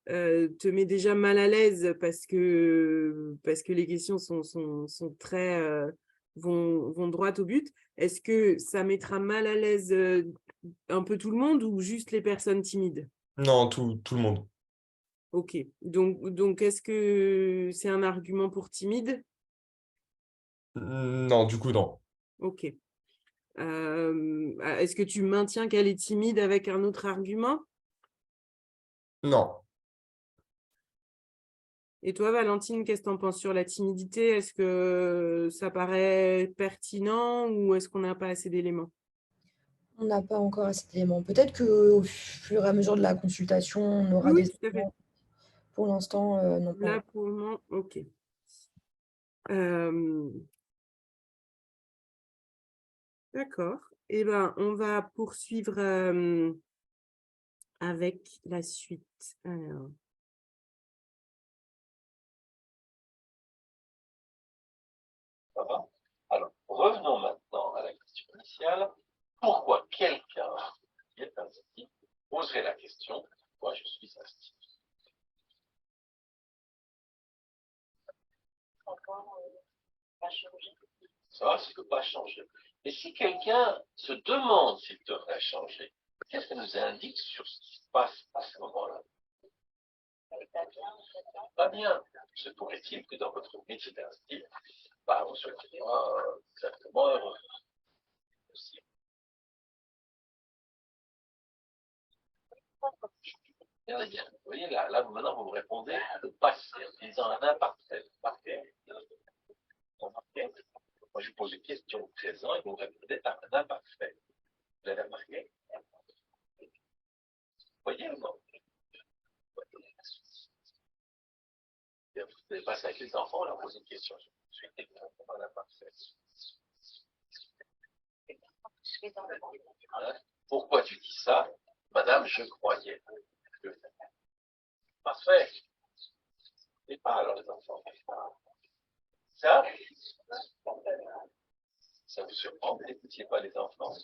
te met déjà mal à l'aise parce que les questions sont très, vont droit au but, est-ce que ça mettra mal à l'aise un peu tout le monde ou juste les personnes timides? Non, tout le monde. Ok, donc est-ce que c'est un argument pour timide? Non, du coup, non. Ok. Est-ce que tu maintiens qu'elle est timide avec un autre argument? Non. Et toi, Valentine, qu'est-ce que tu en penses sur la timidité? Est-ce que ça paraît pertinent ou est-ce qu'on n'a pas assez d'éléments? On n'a pas encore assez d'éléments. Peut-être qu'au fur et à mesure de la consultation, on Oui, aura oui, des tout à fait. éléments. Pour l'instant, non, pas. Là, pour le moment, ok. Euh, d'accord. Eh ben, on va poursuivre avec la suite. Ça va? Alors, revenons maintenant à la question initiale. Pourquoi quelqu'un qui est ainsi poserait la question pourquoi je suis ainsi? Ça, ça ne peut pas changer. Et si quelqu'un se demande s'il devrait changer, qu'est-ce que nous indique sur ce qui se passe à ce moment-là? Pas bien. Se pourrait-il que dans votre métier d'instinct, vous soyez pas exactement heureux aussi. Vous voyez, là, maintenant, vous me répondez le passé, en disant un imparfait. Parfait. Moi, je vous pose une question au présent et vous me répondez à un imparfait. Vous l'avez remarqué? Vous voyez ou non? Vous allez passer avec les enfants, on leur pose une question. Je suis exactement un imparfait. Hein? Pourquoi tu dis ça? Madame, je croyais. Parfait. Et pas alors les enfants. Ça vous surprend, vous n'écoutiez pas les enfants.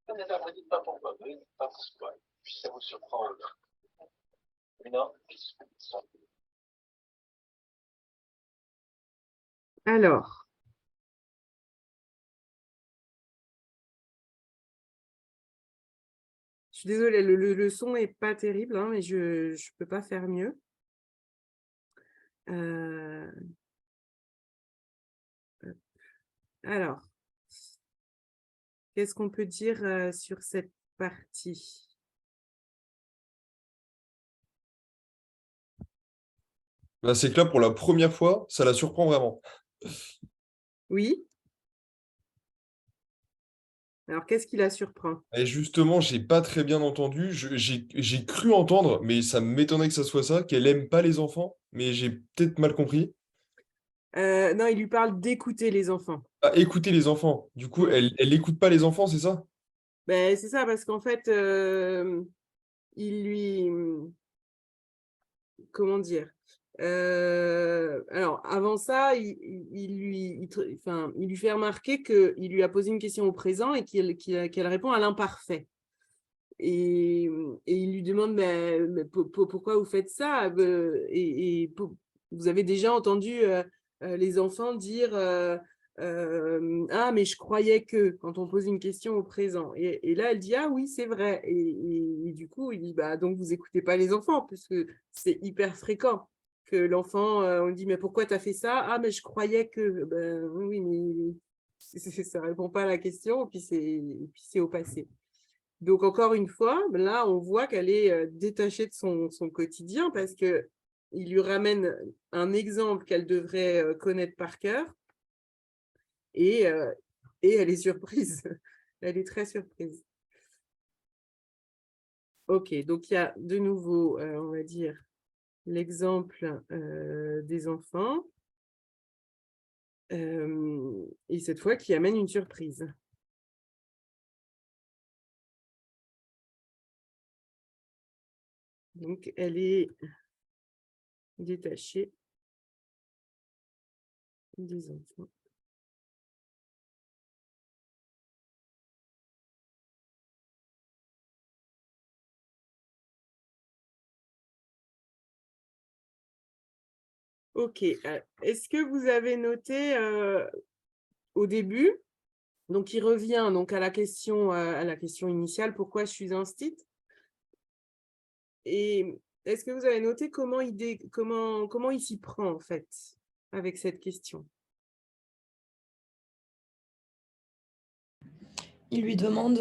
Ne vous dites pas pourquoi, vous ne dites pas pourquoi. Puis ça vous surprend. Non. Alors, je suis désolée, le son n'est pas terrible, hein, mais je ne peux pas faire mieux. Alors, qu'est-ce qu'on peut dire sur cette partie? Bah, c'est que là, pour la première fois, ça la surprend vraiment. Oui. Alors, qu'est-ce qui la surprend? Et justement, j'ai pas très bien entendu. J'ai cru entendre, mais ça m'étonnerait que ça soit ça, qu'elle aime pas les enfants, mais j'ai peut-être mal compris. Non, il lui parle d'écouter les enfants. Ah, écouter les enfants. Du coup, Mm. elle n'écoute pas les enfants, c'est ça? Ben, c'est ça, parce qu'en fait, il lui... Comment dire? Alors, avant ça, il lui fait remarquer qu'il lui a posé une question au présent et qu'elle répond à l'imparfait. Et il lui demande mais pourquoi vous faites ça? Vous avez déjà entendu les enfants dire ah, mais je croyais que, quand on pose une question au présent. Et là, elle dit ah oui, c'est vrai. Et du coup, il dit bah donc vous écoutez pas les enfants, puisque c'est hyper fréquent que l'enfant, on dit mais pourquoi tu as fait ça? Ah, mais je croyais que. Ben oui, mais ça répond pas à la question, puis c'est au passé. Donc, encore une fois, là, on voit qu'elle est détachée de son quotidien parce qu'il lui ramène un exemple qu'elle devrait connaître par cœur et, et elle est surprise. Elle est très surprise. Ok, donc il y a de nouveau, on va dire, l'exemple des enfants et cette fois qui amène une surprise. Donc, elle est détachée des enfants. Ok, est-ce que vous avez noté au début, donc il revient donc à la question initiale, pourquoi je suis instite? Et est-ce que vous avez noté comment il s'y prend en fait avec cette question? Il lui demande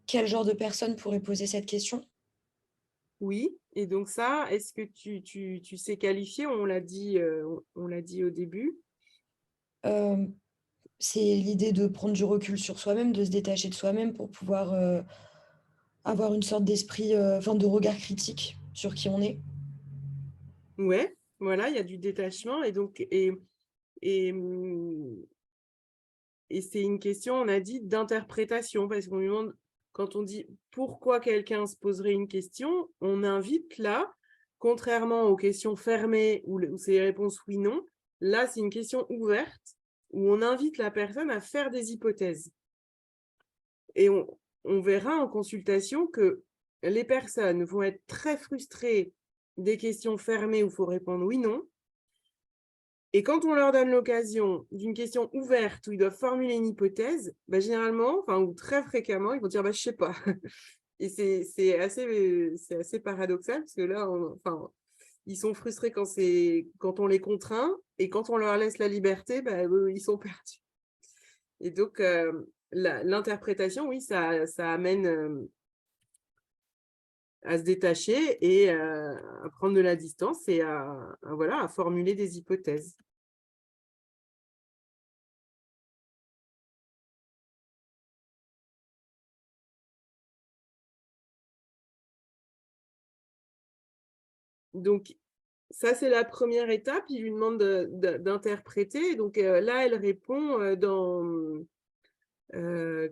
quel genre de personne pourrait poser cette question. Oui, et donc ça, est-ce que tu sais qualifier? On l'a dit au début. C'est l'idée de prendre du recul sur soi-même, de se détacher de soi-même pour pouvoir avoir une sorte d'esprit, enfin de regard critique sur qui on est. Ouais, voilà, il y a du détachement et donc et, hum, et c'est une question, on a dit, d'interprétation, parce qu'on lui demande, quand on dit pourquoi quelqu'un se poserait une question, on invite là, contrairement aux questions fermées où c'est les réponses oui/non, là c'est une question ouverte où on invite la personne à faire des hypothèses. Et on verra en consultation que les personnes vont être très frustrées des questions fermées où il faut répondre oui/non. Et quand on leur donne l'occasion d'une question ouverte où ils doivent formuler une hypothèse, bah, généralement, enfin, ou très fréquemment, ils vont dire bah, je ne sais pas. Et c'est assez paradoxal parce que là, enfin, ils sont frustrés quand on les contraint et quand on leur laisse la liberté, bah, ils sont perdus. Et donc, l'interprétation, oui, ça amène à se détacher et à prendre de la distance et voilà, à formuler des hypothèses. Donc, ça, c'est la première étape. Il lui demande d'interpréter. Donc là, elle répond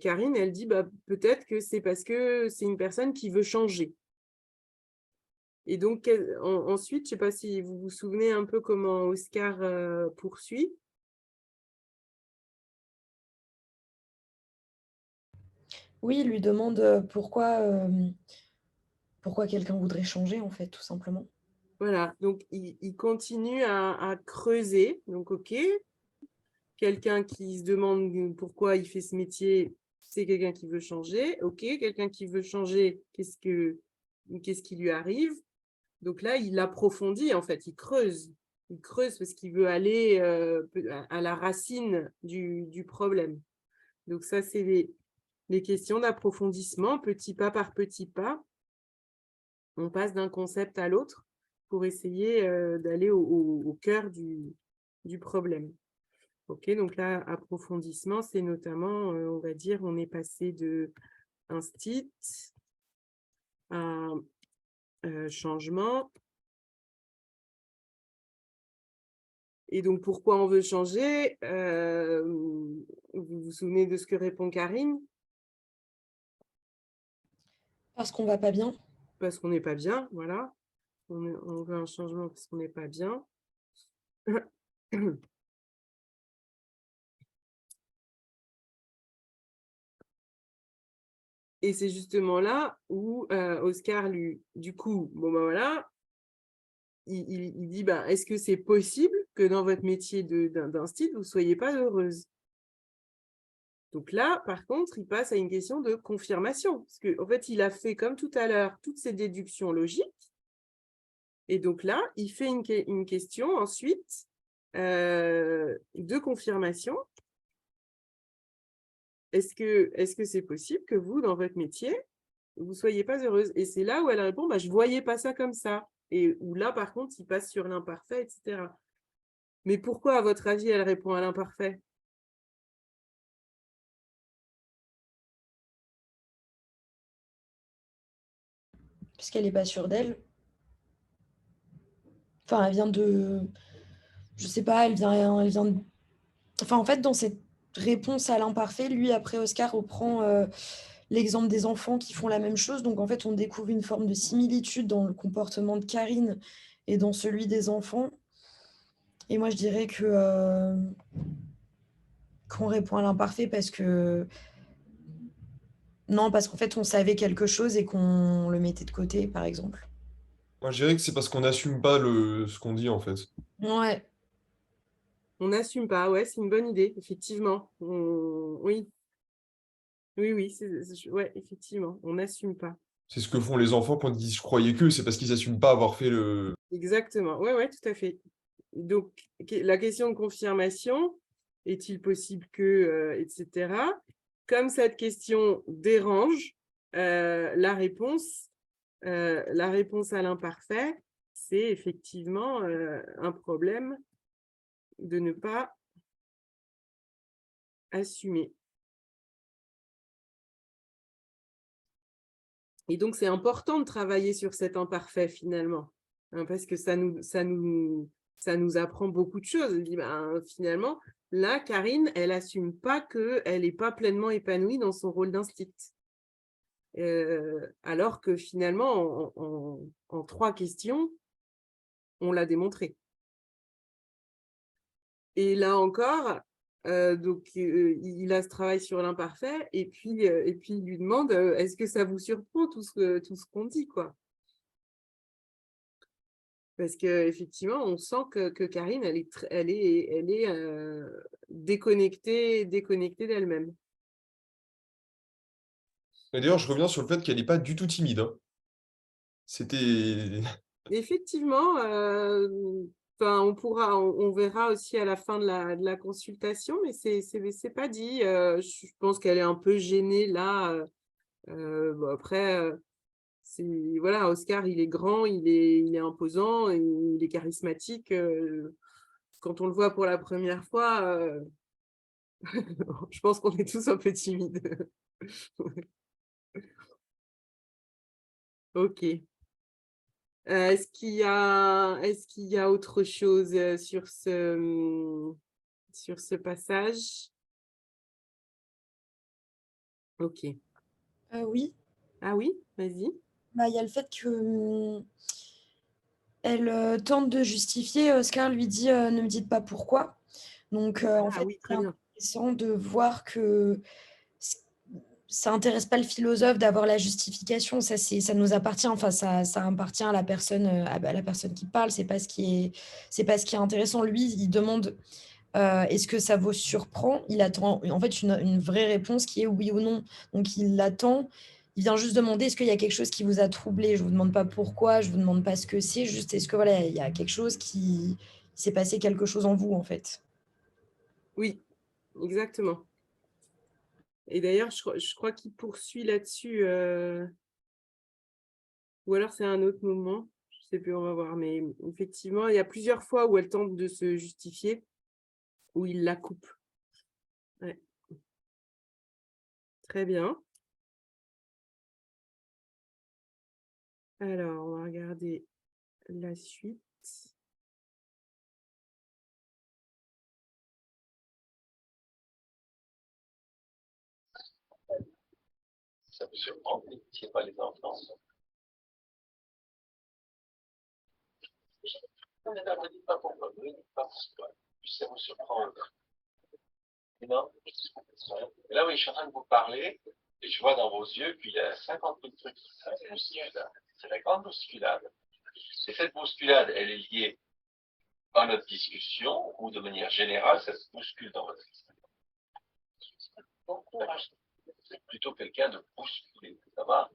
Karine, elle dit bah, peut-être que c'est parce que c'est une personne qui veut changer. Et donc, ensuite, je ne sais pas si vous vous souvenez un peu comment Oscar poursuit. Oui, il lui demande pourquoi quelqu'un voudrait changer, en fait, tout simplement. Voilà, donc il continue à creuser. Donc, OK, quelqu'un qui se demande pourquoi il fait ce métier, c'est quelqu'un qui veut changer. OK, quelqu'un qui veut changer, qu'est-ce qui lui arrive? Donc là, il approfondit, en fait, il creuse. Il creuse parce qu'il veut aller à la racine du problème. Donc ça, c'est les questions d'approfondissement, petit pas par petit pas. On passe d'un concept à l'autre. pour essayer d'aller au cœur du problème. Ok, donc là, approfondissement, c'est notamment, on va dire, on est passé de instit à changement. Et donc, pourquoi on veut changer? Vous vous souvenez de ce que répond Karine? Parce qu'on va pas bien. Parce qu'on n'est pas bien, voilà. On veut un changement parce qu'on n'est pas bien. Et c'est justement là où Oscar, lui, du coup, bon ben voilà, il dit, bah, est-ce que c'est possible que dans votre métier d'instit, vous ne soyez pas heureuse? Donc là, par contre, il passe à une question de confirmation. Parce qu'en fait, il a fait, comme tout à l'heure, toutes ces déductions logiques. Et donc là, il fait une question ensuite de confirmation. Est-ce que c'est possible que vous, dans votre métier, vous ne soyez pas heureuse? Et c'est là où elle répond, bah, je ne voyais pas ça comme ça. Et où là, par contre, il passe sur l'imparfait, etc. Mais pourquoi, à votre avis, elle répond à l'imparfait? Parce qu'elle n'est pas sûre d'elle. Enfin, elle vient de... Je sais pas, elle vient de... Enfin, en fait, dans cette réponse à l'imparfait, lui, après, Oscar reprend l'exemple des enfants qui font la même chose. Donc, en fait, on découvre une forme de similitude dans le comportement de Karine et dans celui des enfants. Et moi, je dirais que qu'on répond à l'imparfait parce que... Non, parce qu'en fait, on savait quelque chose et qu'on le mettait de côté, par exemple. Moi, je dirais que c'est parce qu'on n'assume pas ce qu'on dit, en fait. Ouais. On n'assume pas, ouais, c'est une bonne idée, effectivement. Oui, oui, ouais, effectivement, on n'assume pas. C'est ce que font les enfants quand ils disent je croyais que, c'est parce qu'ils n'assument pas avoir fait le. Exactement, ouais, ouais, tout à fait. Donc, la question de confirmation, est-il possible que, etc. Comme cette question dérange, la réponse à l'imparfait, c'est effectivement un problème de ne pas assumer. Et donc, c'est important de travailler sur cet imparfait finalement, hein, parce que ça nous apprend beaucoup de choses. On dit, ben, finalement, là, Karine, elle n'assume pas qu'elle n'est pas pleinement épanouie dans son rôle d'instit. Alors que finalement, en 3 questions, on l'a démontré. Et là encore, donc, il a ce travail sur l'imparfait et puis il lui demande est-ce que ça vous surprend tout ce qu'on dit, quoi? Parce qu'effectivement, on sent que Karine, elle est déconnectée d'elle-même. Et d'ailleurs, je reviens sur le fait qu'elle n'est pas du tout timide, hein. C'était. Effectivement, on verra aussi à la fin de la consultation, mais c'est pas dit. Je pense qu'elle est un peu gênée là. Bon, après, voilà, Oscar, il est grand, il est imposant, il est charismatique. Quand on le voit pour la première fois, je pense qu'on est tous un peu timides. Ok. Est-ce qu'il y a autre chose sur ce passage? Ok. Oui. Ah oui, vas-y. Bah, il y a le fait que elle tente de justifier. Oscar lui dit ne me dites pas pourquoi. Donc, en Ah fait, oui, c'est très bien. intéressant de voir que ça intéresse pas le philosophe d'avoir la justification. Ça nous appartient. Enfin, ça appartient à la personne, à la personne qui parle. C'est pas ce qui est intéressant. Lui, il demande est-ce que ça vous surprend? Il attend en fait une vraie réponse qui est oui ou non. Donc, il l'attend. Il vient juste demander est-ce qu'il y a quelque chose qui vous a troublé? Je vous demande pas pourquoi, je vous demande pas ce que c'est, juste est-ce que voilà, il y a quelque chose qui il s'est passé quelque chose en vous en fait. Oui, exactement. Et d'ailleurs, je crois qu'il poursuit là-dessus. Ou alors c'est un autre moment. Je sais plus, on va voir. Mais effectivement, il y a plusieurs fois où elle tente de se justifier, où il la coupe. Ouais. Très bien. Alors, on va regarder la suite. Ça me surprend, mais c'est pas les enfants. Non, mais ne dites pas pourquoi. Ne dites pas pourquoi. Ça vous surprend. Non. Et là, oui, je suis en train de vous parler, et je vois dans vos yeux qu'il y a 50 000 trucs qui se bousculent. C'est la grande bousculade. Et cette bousculade, elle est liée à notre discussion, ou de manière générale, ça se bouscule dans votre esprit. C'est plutôt quelqu'un de bousculé. Ça va,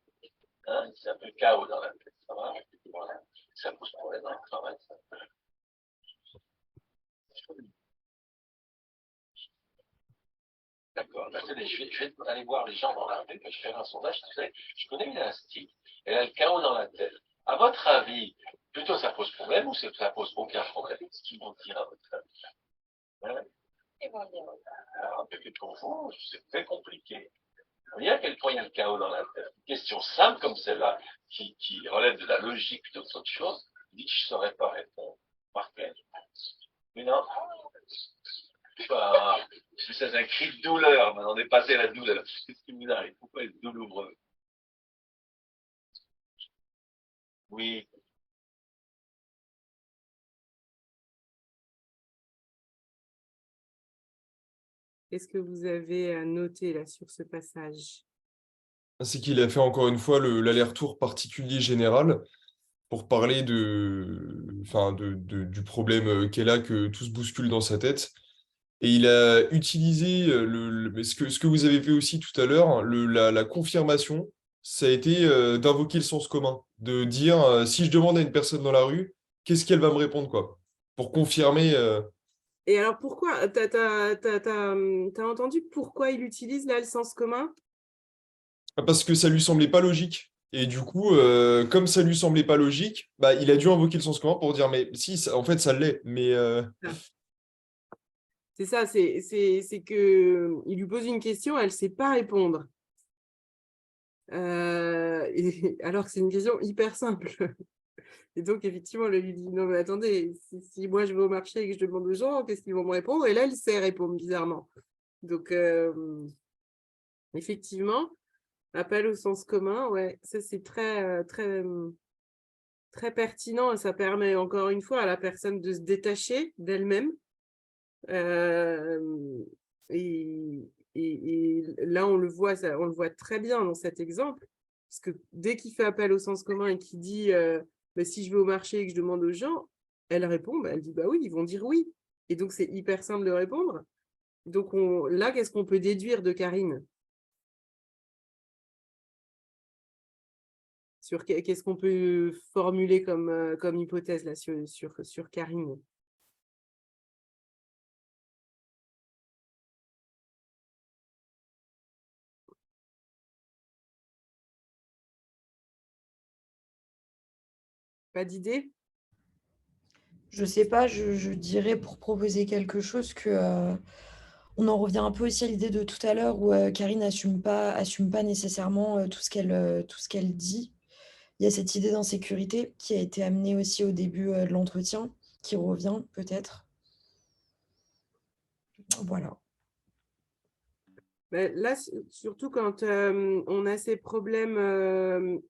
hein? C'est un peu chaos dans la tête. Ça va, voilà. Ça pose problème dans le travail. Ça. D'accord. Attendez, je vais aller voir les gens dans la tête. Je vais faire un sondage. Tu sais, je connais une astique. Elle a le chaos dans la tête. À votre avis, plutôt ça pose problème ou ça pose aucun problème? Ce qu'ils vont dire à votre avis. Hein? Alors, peut-être pour vous, c'est très compliqué. Vous voyez à quel point il y a le chaos dans la tête. Une question simple comme celle-là, qui relève de la logique plutôt qu'autre chose, dit que je ne saurais pas répondre. Marquez. Mais non. Bah, c'est un cri de douleur. Maintenant, on est passé à la douleur. Qu'est-ce qui vous arrive? Pourquoi être douloureux? Oui. Qu'est-ce que vous avez à noter là sur ce passage? C'est qu'il a fait encore une fois l'aller-retour particulier général pour parler du problème qu'elle a, que tout se bouscule dans sa tête. Et il a utilisé mais ce que vous avez fait aussi tout à l'heure, la confirmation, ça a été d'invoquer le sens commun, de dire si je demande à une personne dans la rue, qu'est-ce qu'elle va me répondre, quoi, pour confirmer. Et alors, pourquoi t'as entendu pourquoi il utilise là le sens commun? Parce que ça lui semblait pas logique. Et du coup, comme ça lui semblait pas logique, bah, il a dû invoquer le sens commun pour dire, mais si, en fait, ça l'est. Mais C'est ça, c'est que il lui pose une question, elle ne sait pas répondre. Alors que c'est une question hyper simple. Et donc, effectivement, elle lui dit, non, mais attendez, si moi je vais au marché et que je demande aux gens, qu'est-ce qu'ils vont me répondre? Et là, elle sait répondre bizarrement. Donc, effectivement, appel au sens commun, ouais, ça c'est très pertinent et ça permet encore une fois à la personne de se détacher d'elle-même. Et là, on le voit très bien dans cet exemple, parce que dès qu'il fait appel au sens commun et qu'il dit bah, si je vais au marché et que je demande aux gens, elle répond, bah, elle dit bah oui, ils vont dire oui. Et donc, c'est hyper simple de répondre. Donc, là, qu'est-ce qu'on peut déduire de Karine? Qu'est-ce qu'on peut formuler comme hypothèse là, sur Karine? Pas d'idée? Je sais pas, je dirais pour proposer quelque chose que on en revient un peu aussi à l'idée de tout à l'heure où Karine assume pas nécessairement tout ce qu'elle dit. Il y a cette idée d'insécurité qui a été amenée aussi au début de l'entretien, qui revient peut-être. Voilà. Ben, là, surtout quand on a ces problèmes,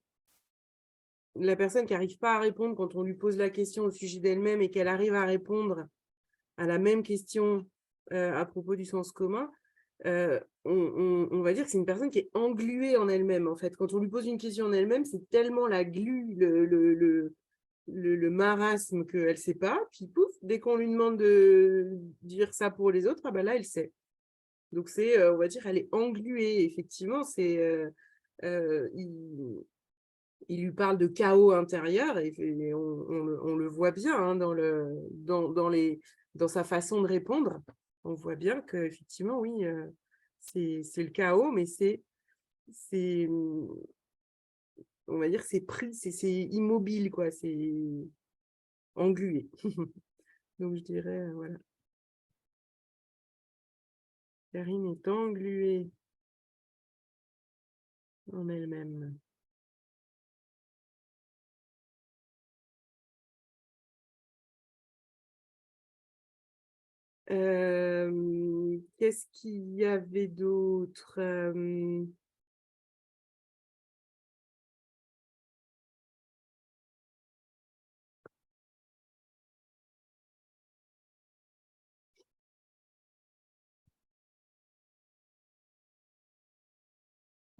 la personne qui n'arrive pas à répondre quand on lui pose la question au sujet d'elle-même et qu'elle arrive à répondre à la même question à propos du sens commun, on va dire que c'est une personne qui est engluée en elle-même. En fait, quand on lui pose une question en elle-même, c'est tellement la glu, le marasme qu'elle ne sait pas. Puis pouf, dès qu'on lui demande de dire ça pour les autres, ah ben là, elle sait. Donc, on va dire, elle est engluée. Effectivement, il lui parle de chaos intérieur et on le voit bien hein, dans sa façon de répondre. On voit bien qu'effectivement, oui, c'est le chaos, mais on va dire, c'est pris, c'est immobile, quoi, c'est englué. Donc, je dirais, voilà. Karine est engluée en elle-même. Qu'est-ce qu'il y avait d'autre?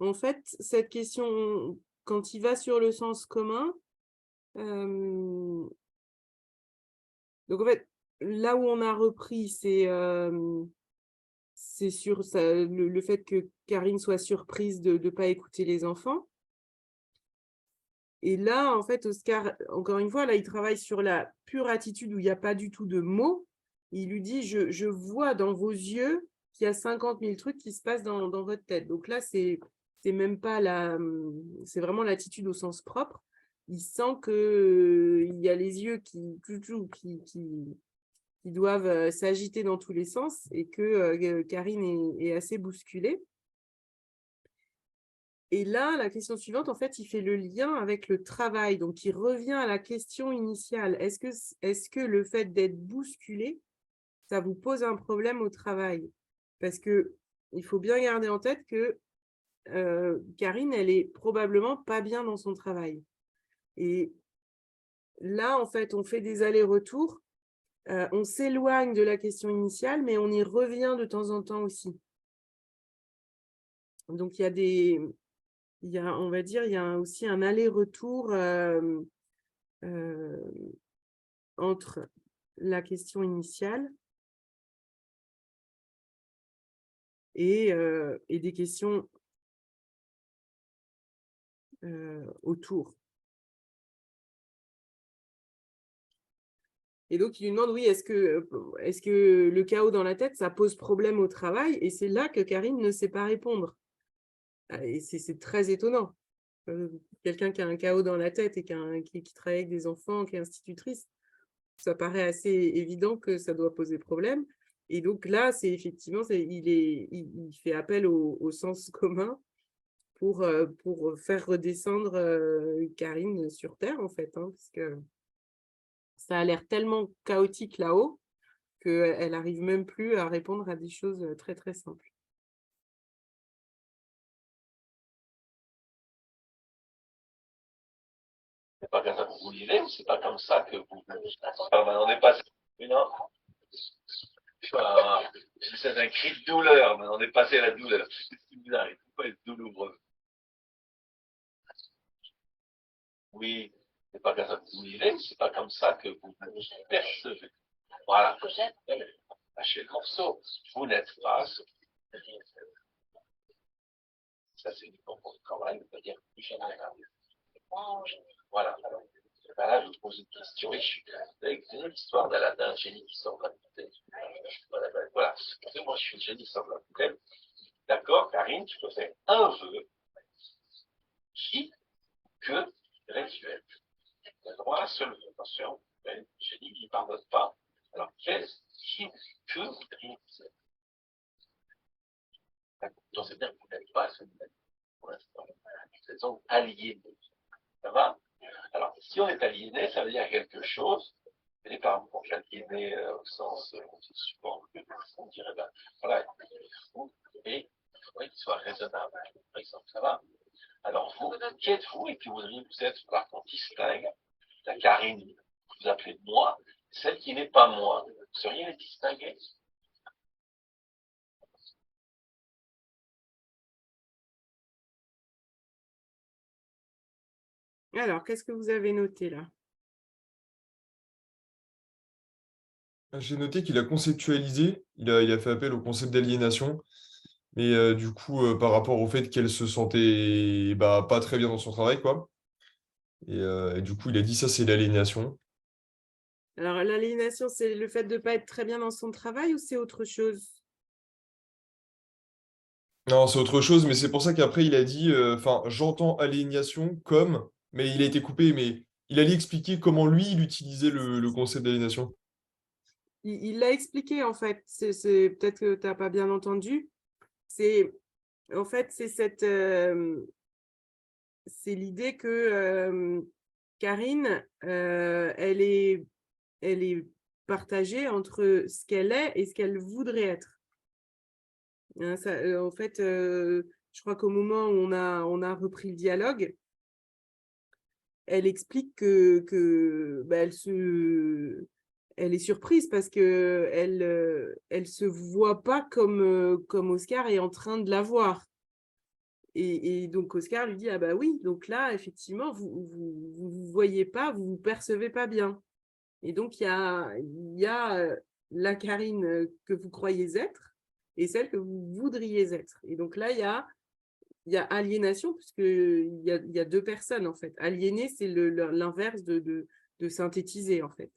En fait, cette question, quand il va sur le sens commun, donc en fait, là où on a repris, c'est sur le fait que Karine soit surprise de ne pas écouter les enfants. Et là, en fait, Oscar, encore une fois, là, il travaille sur la pure attitude où il n'y a pas du tout de mots. Il lui dit, je vois dans vos yeux qu'il y a 50 000 trucs qui se passent dans votre tête. Donc là, c'est même pas c'est vraiment l'attitude au sens propre. Il sent qu'il y a les yeux qui doivent s'agiter dans tous les sens et que Karine est assez bousculée. Et là, la question suivante, en fait, il fait le lien avec le travail. Donc, il revient à la question initiale. Est-ce que le fait d'être bousculé, ça vous pose un problème au travail? Parce qu'il faut bien garder en tête que Karine, elle est probablement pas bien dans son travail. Et là, en fait, on fait des allers-retours. On s'éloigne de la question initiale, mais on y revient de temps en temps aussi. Donc, on va dire, il y a aussi un aller-retour entre la question initiale et des questions autour. Et donc, il lui demande, oui, est-ce que le chaos dans la tête, ça pose problème au travail? Et c'est là que Karine ne sait pas répondre. Et c'est très étonnant. Quelqu'un qui a un chaos dans la tête et qui travaille avec des enfants, qui est institutrice, ça paraît assez évident que ça doit poser problème. Et donc là, c'est effectivement, il fait appel au sens commun pour faire redescendre Karine sur Terre, en fait, hein, parce que ça a l'air tellement chaotique là-haut qu'elle n'arrive même plus à répondre à des choses très, très simples. C'est pas comme ça que vous vivez, ou c'est pas comme ça que vous. On est passé. Non. C'est un cri de douleur, mais on est passé à la douleur. Qu'est-ce qui vous arrive? Pourquoi être douloureux? Oui, c'est pas comme ça que vous vivez, c'est pas comme ça que vous percevez. Voilà. Lâchez le morceau. Vous n'êtes pas ce qui. Ça, c'est du bon pour le travail, on peut dire plus général. Voilà. Ben là, je vous pose une question. Et je suis avec l'histoire d'Aladin, un génie qui sort de la bouteille. Voilà. Moi, je suis un génie qui sort de la bouteille. D'accord, Karine, tu peux faire un vœu qui, que, rituel. Tu as le droit à un seul vœu. Attention, le génie, il ne pardonne pas. Alors, qui, que, rituel. Donc, c'est bien que vous n'êtes pas celui-là pour l'instant. Vous êtes donc aliéné. Ça va? Alors, si on est aliéné, ça veut dire quelque chose. Les parents sont aliénés au sens suivant, on dirait, ben, voilà, il est fou et il faudrait qu'il soit raisonnable. Par exemple, ça va? Alors, vous, qui êtes-vous et qui vous êtes, là, qu'on distingue la Karine que vous appelez moi, celle qui n'est pas moi. Vous sauriez les distinguer? Alors, qu'est-ce que vous avez noté là? J'ai noté qu'il a conceptualisé, il a fait appel au concept d'aliénation, mais du coup, par rapport au fait qu'elle se sentait bah, pas très bien dans son travail, quoi. Et du coup, il a dit ça, c'est l'aliénation. Alors, l'aliénation, c'est le fait de ne pas être très bien dans son travail ou c'est autre chose? Non, c'est autre chose, mais c'est pour ça qu'après, il a dit, enfin, j'entends aliénation comme, mais il a été coupé, mais il allait expliquer comment lui, il utilisait le concept d'aliénation. Il l'a expliqué, en fait. Peut-être que tu n'as pas bien entendu. C'est, en fait, c'est l'idée que Karine, elle est partagée entre ce qu'elle est et ce qu'elle voudrait être. Hein, en fait, je crois qu'au moment où on a repris le dialogue, elle explique que bah, elle est surprise parce que elle se voit pas comme Oscar est en train de la voir. Et donc Oscar lui dit ah bah oui, donc là effectivement vous voyez pas, vous percevez pas bien. Et donc il y a la Karine que vous croyez être et celle que vous voudriez être. Et donc là il y a aliénation, puisque il y a deux personnes, en fait. Aliéner, c'est l'inverse de synthétiser, en fait.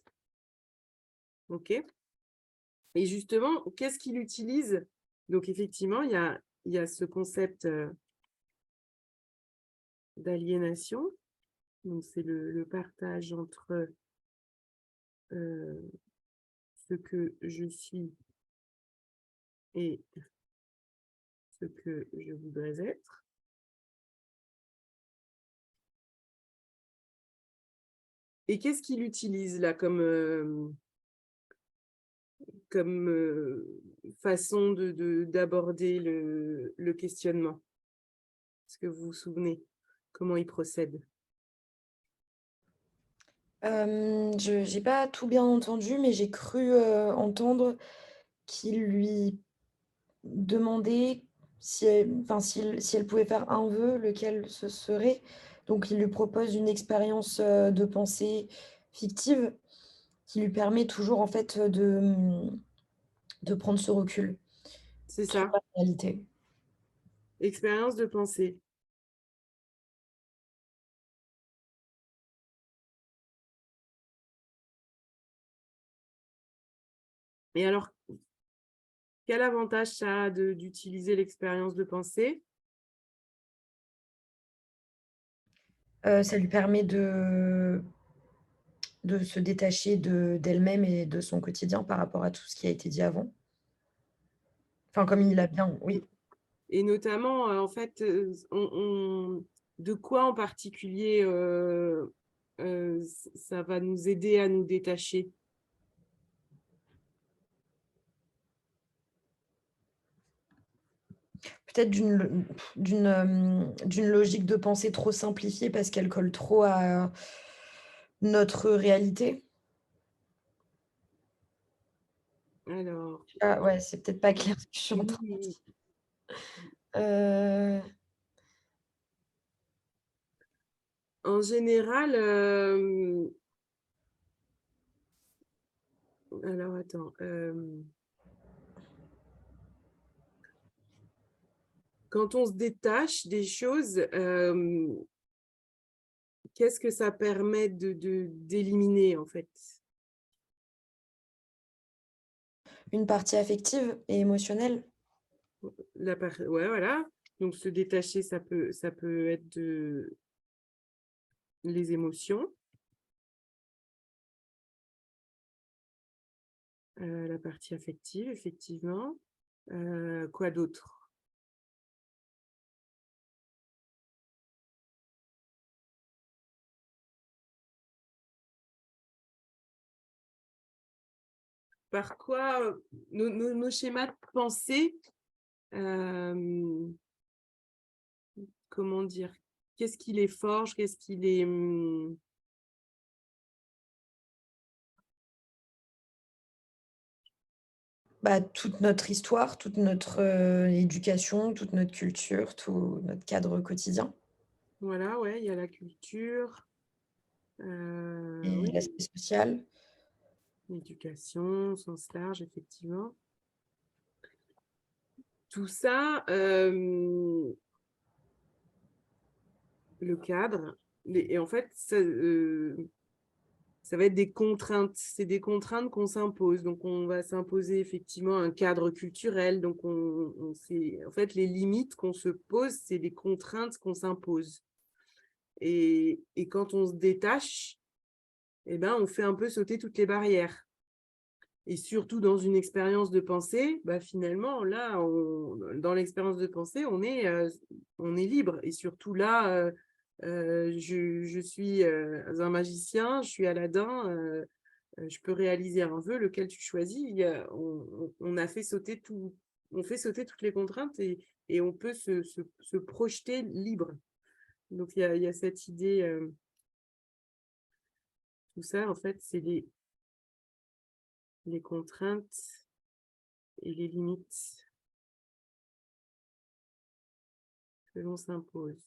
OK? Et justement, qu'est-ce qu'il utilise? Donc, effectivement, il y a ce concept d'aliénation. Donc, c'est le partage entre ce que je suis et ce que je voudrais être. Et qu'est-ce qu'il utilise là comme façon d'aborder le questionnement? Est-ce que vous vous souvenez comment il procède? Je n'ai pas tout bien entendu, mais j'ai cru entendre qu'il lui demandait si elle pouvait faire un vœu, lequel ce serait. Donc il lui propose une expérience de pensée fictive qui lui permet toujours en fait de prendre ce recul C'est sur ça, la réalité. expérience de pensée. Et alors, quel avantage ça a d'utiliser l'expérience de pensée? Ça lui permet de se détacher d'elle-même et de son quotidien par rapport à tout ce qui a été dit avant. Enfin, comme il a bien, oui. Et notamment, en fait, de quoi en particulier ça va nous aider à nous détacher? Peut-être d'une logique de pensée trop simplifiée parce qu'elle colle trop à notre réalité. Alors, Ah ouais, c'est peut-être pas clair ce que je suis en train de oui, dire. Heu, en général, alors attends, quand on se détache des choses, qu'est-ce que ça permet d'éliminer en fait? une partie affective et émotionnelle. Ouais, voilà. Donc se détacher, ça peut être les émotions, la partie affective, effectivement. Quoi d'autre? Par quoi nos schémas de pensée, euh, comment dire? Qu'est-ce qui les forge? Qu'est-ce qui les... Bah, toute notre histoire, toute notre, éducation, toute notre culture, tout notre cadre quotidien Voilà, ouais, il y a la culture, et oui, l'aspect social. l'éducation, au sens large, effectivement. Tout ça, le cadre, et en fait, ça va être des contraintes. C'est des contraintes qu'on s'impose. Donc, on va s'imposer effectivement un cadre culturel. Donc, en fait, les limites qu'on se pose, c'est des contraintes qu'on s'impose. Et quand on se détache, eh ben, on fait un peu sauter toutes les barrières. Et surtout dans une expérience de pensée, bah finalement, là, dans l'expérience de pensée, on est libre. Et surtout là, je suis un magicien, je suis Aladdin, je peux réaliser un vœu, lequel tu choisis. On a fait sauter on fait sauter toutes les contraintes et on peut se projeter libre. Donc, il y a cette idée, tout ça, en fait, c'est les contraintes et les limites que l'on s'impose.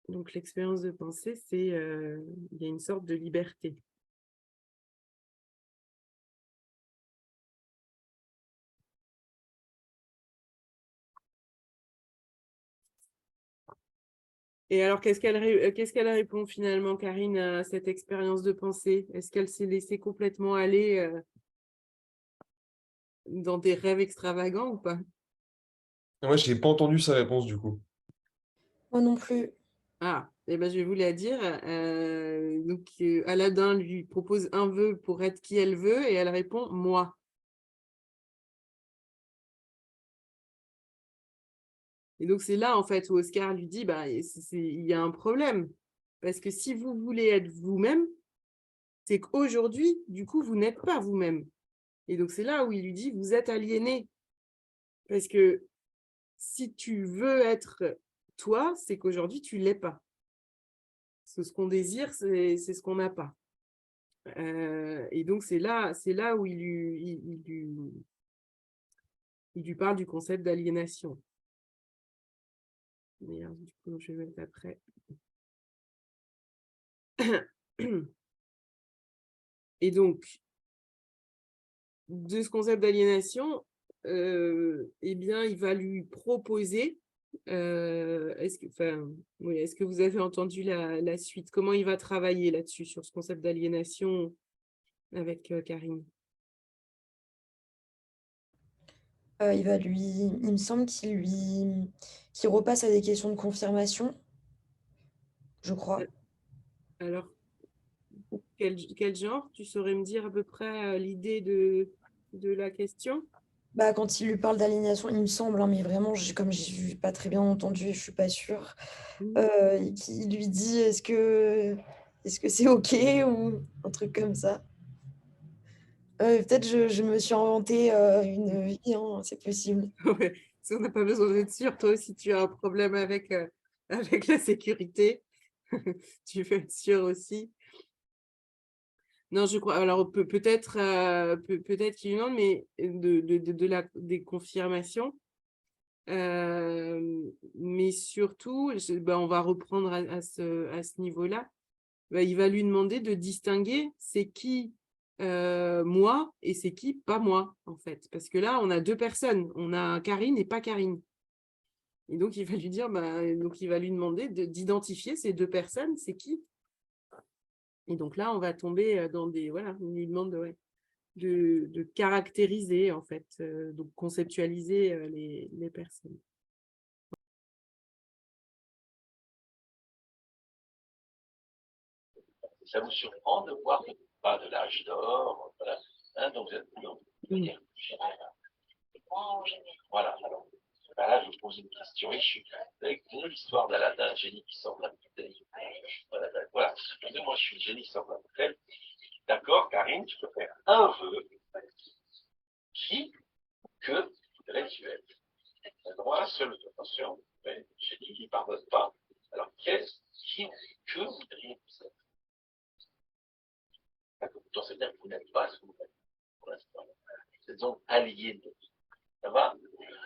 Donc, l'expérience de pensée, il y a une sorte de liberté. Et alors, qu'est-ce qu'elle répond finalement, Karine, à cette expérience de pensée? Est-ce qu'elle s'est laissée complètement aller dans des rêves extravagants ou pas? Moi, je n'ai pas entendu sa réponse du coup. Moi non plus. Ah, eh ben, je vais vous la dire. Donc, Aladdin lui propose un vœu pour être qui elle veut et elle répond « moi ». Et donc, c'est là, en fait, où Oscar lui dit, bah, il y a un problème. Parce que si vous voulez être vous-même, c'est qu'aujourd'hui, du coup, vous n'êtes pas vous-même. Et donc, c'est là où il lui dit, vous êtes aliéné. Parce que si tu veux être toi, c'est qu'aujourd'hui, tu ne l'es pas. Parce que ce qu'on désire, c'est ce qu'on n'a pas. Et donc, c'est là où il lui parle du concept d'aliénation. Mais du coup, je vais mettre après. Et donc, de ce concept d'aliénation, eh bien, il va lui proposer, est-ce que vous avez entendu la suite? Comment il va travailler là-dessus, sur ce concept d'aliénation avec Karine? Il me semble qu'il repasse à des questions de confirmation, je crois. Alors, quel genre? Tu saurais me dire à peu près l'idée de la question? Bah, quand il lui parle d'aliénation, il me semble, hein, mais vraiment, comme j'ai pas très bien entendu et je suis pas sûre, il lui dit est-ce que c'est OK ou un truc comme ça. Peut-être je me suis inventé une vie, hein, c'est possible. Ouais, on n'a pas besoin d'être sûr. Toi aussi, tu as un problème avec la sécurité. Tu veux être sûr aussi. Non, je crois. Alors, peut-être qu'il lui demande, mais des confirmations. Mais surtout, on va reprendre à ce niveau-là. Il va lui demander de distinguer c'est qui moi et c'est qui pas moi, en fait. Parce que là, on a deux personnes. On a Karine et pas Karine. Et donc, il va lui dire, donc il va lui demander d'identifier ces deux personnes, c'est qui? Et donc là, on va tomber dans des... Voilà, on lui demande de caractériser, en fait, donc conceptualiser les personnes. Ça vous surprend de voir que pas de l'âge d'or, voilà, hein, donc vous êtes de manière plus générale. Voilà, alors, là, je vous pose une question. Et vous avez connu l'histoire d'Aladin, un génie qui sort de la bouteille. Voilà, moi je suis le génie qui sort de la bouteille. D'accord, Karine, tu peux faire un vœu qui, que, rituel. Tu as droit à un seul vœu. Attention, le génie ne pardonne pas. Alors, qui, que voudriez vous être? Dans ce terme, vous n'êtes pas ce que vous êtes pour l'instant. Vous êtes donc aliéné. Ça va?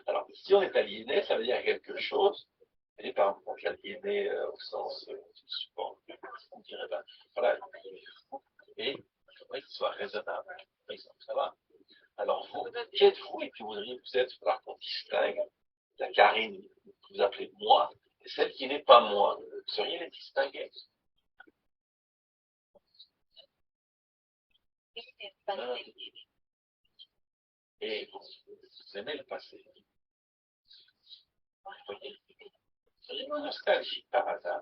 Alors, si on est aliéné, ça veut dire quelque chose. Et par exemple, aliéné au sens souvent, on dirait, voilà, et il faudrait qu'il soit raisonnable. Par exemple, ça va? Alors, vous, qui êtes-vous et que voudriez vous être? Il va falloir qu'on distingue la Karine que vous appelez moi et celle qui n'est pas moi. Vous sauriez les distinguer? Et vous aimez le passé. Vous voyez? Vous êtes nostalgique par hasard.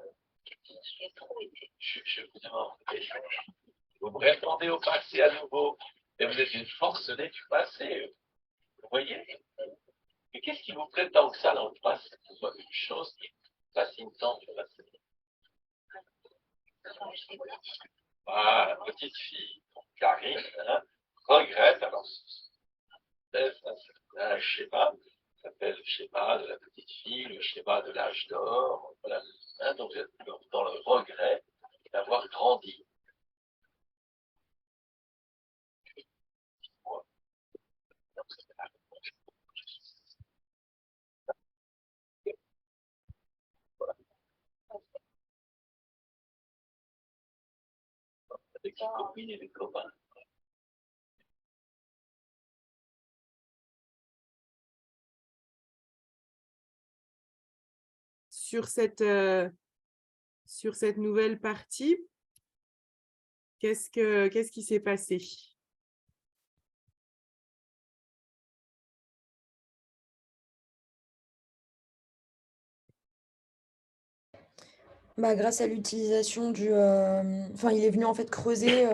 Je vous demande, vous me répondez au passé à nouveau, et vous êtes une forcenée du passé. Vous voyez? Mais qu'est-ce qui vous plaît tant que ça dans le passé? Une chose qui vous fascine tant du passé. Ah, la petite fille, Karine, hein, regrette, alors, un schéma, ça s'appelle le schéma de la petite fille, le schéma de l'âge d'or, voilà. Hein, donc vous êtes dans le regret d'avoir grandi. Avec les copines et les copains. Sur cette nouvelle partie, qu'est-ce qui s'est passé? Bah, grâce à l'utilisation du... Enfin, il est venu en fait creuser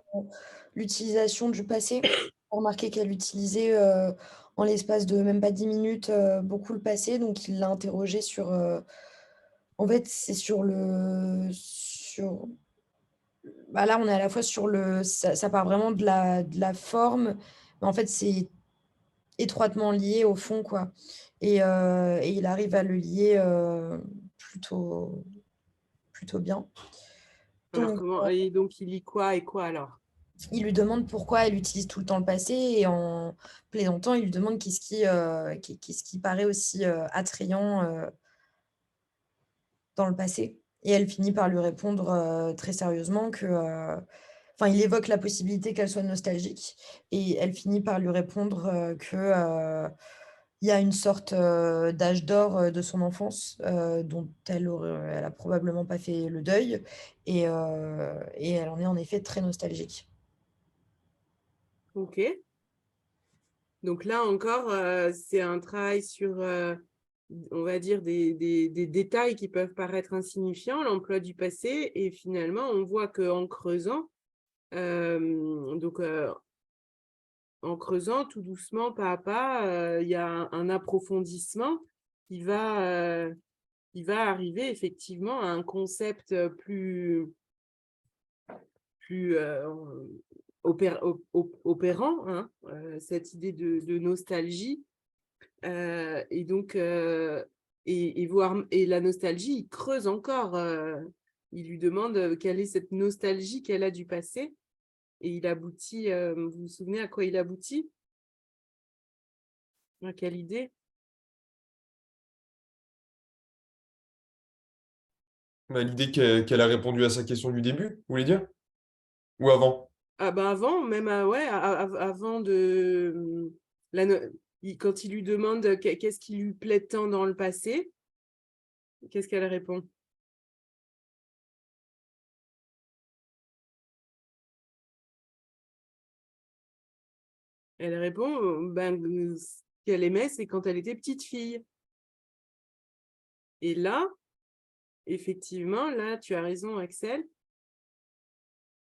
l'utilisation du passé. On a remarqué qu'elle utilisait en l'espace de même pas 10 minutes beaucoup le passé. Donc, il l'a interrogé sur... En fait, c'est sur le... Bah, là, on est à la fois sur le... Ça part vraiment de la forme. Mais en fait, c'est étroitement lié au fond, quoi. Et il arrive à le lier plutôt bien. Alors, Donc, comment, et donc, il lit quoi et quoi alors? il lui demande pourquoi elle utilise tout le temps le passé et en plaisantant, il lui demande qu'est-ce qui paraît aussi attrayant dans le passé. Et elle finit par lui répondre très sérieusement que... Enfin, il évoque la possibilité qu'elle soit nostalgique et elle finit par lui répondre que il y a une sorte d'âge d'or de son enfance dont elle a probablement pas fait le deuil et elle en est en effet très nostalgique. Ok. Donc là encore, c'est un travail sur, on va dire, des détails qui peuvent paraître insignifiants, l'emploi du passé, et finalement, on voit qu'en creusant, en creusant tout doucement, pas à pas, il y a un approfondissement qui va arriver effectivement à un concept plus opérant, hein, cette idée de nostalgie. Et donc, et la nostalgie, il creuse encore. Il lui demande quelle est cette nostalgie qu'elle a du passé. Et il aboutit, vous vous souvenez à quoi il aboutit? À quelle idée? Bah, l'idée qu'elle a répondu à sa question du début, vous voulez dire? Ou avant? Ah ben avant, même ouais, avant de... quand il lui demande qu'est-ce qui lui plaît tant dans le passé, qu'est-ce qu'elle répond? Elle répond ce qu'elle aimait, c'est quand elle était petite fille. Et là, effectivement, là, tu as raison, Axel.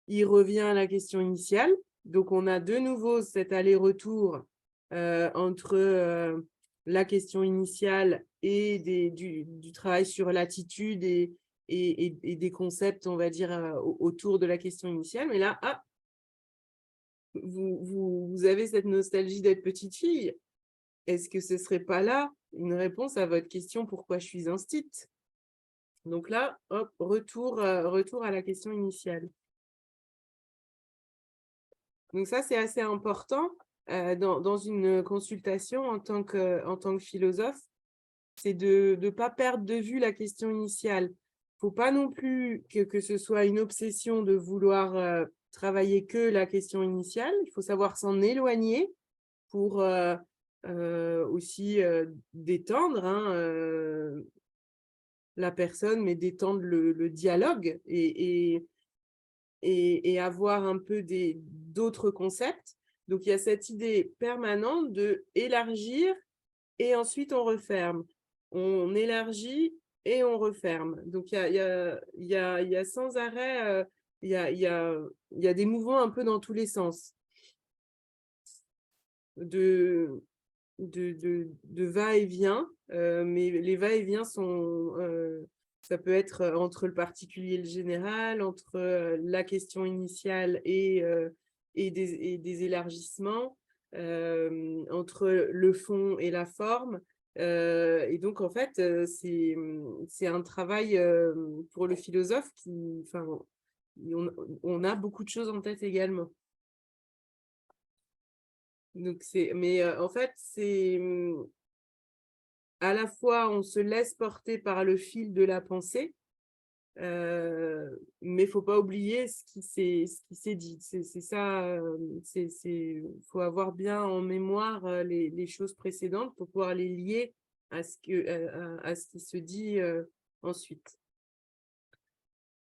Il revient à la question initiale. Donc, on a de nouveau cet aller-retour entre la question initiale et du travail sur l'attitude et des concepts, on va dire, autour de la question initiale. Mais là, ah, vous avez cette nostalgie d'être petite fille. Est-ce que ce ne serait pas là une réponse à votre question « Pourquoi je suis instite ?» Donc là, hop, retour à la question initiale. Donc ça, c'est assez important dans une consultation en tant que philosophe, c'est de ne pas perdre de vue la question initiale. Il ne faut pas non plus que ce soit une obsession de vouloir travailler que la question initiale. Il faut savoir s'en éloigner pour aussi détendre la personne, mais d'étendre le dialogue et avoir un peu d'autres concepts. Donc, il y a cette idée permanente de élargir et ensuite on referme. On élargit et on referme. Donc, il y a sans arrêt, il y a des mouvements un peu dans tous les sens. De va-et-vient, mais les va-et-vient sont... ça peut être entre le particulier et le général, entre la question initiale et des élargissements, entre le fond et la forme. Et donc, en fait, c'est un travail pour le philosophe qui... Enfin, on a beaucoup de choses en tête également. Donc, mais en fait, c'est à la fois, on se laisse porter par le fil de la pensée, mais il ne faut pas oublier ce qui s'est dit. C'est ça, il faut avoir bien en mémoire les choses précédentes pour pouvoir les lier à ce qui se dit ensuite.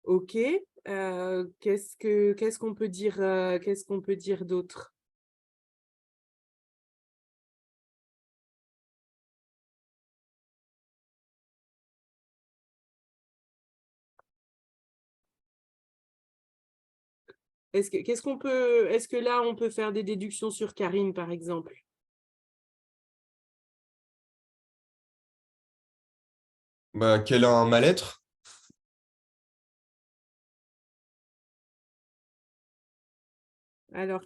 OK. Qu'est-ce qu'on peut dire d'autre? Est-ce que là, on peut faire des déductions sur Karine, par exemple? Bah, qu'elle a un mal-être. Alors,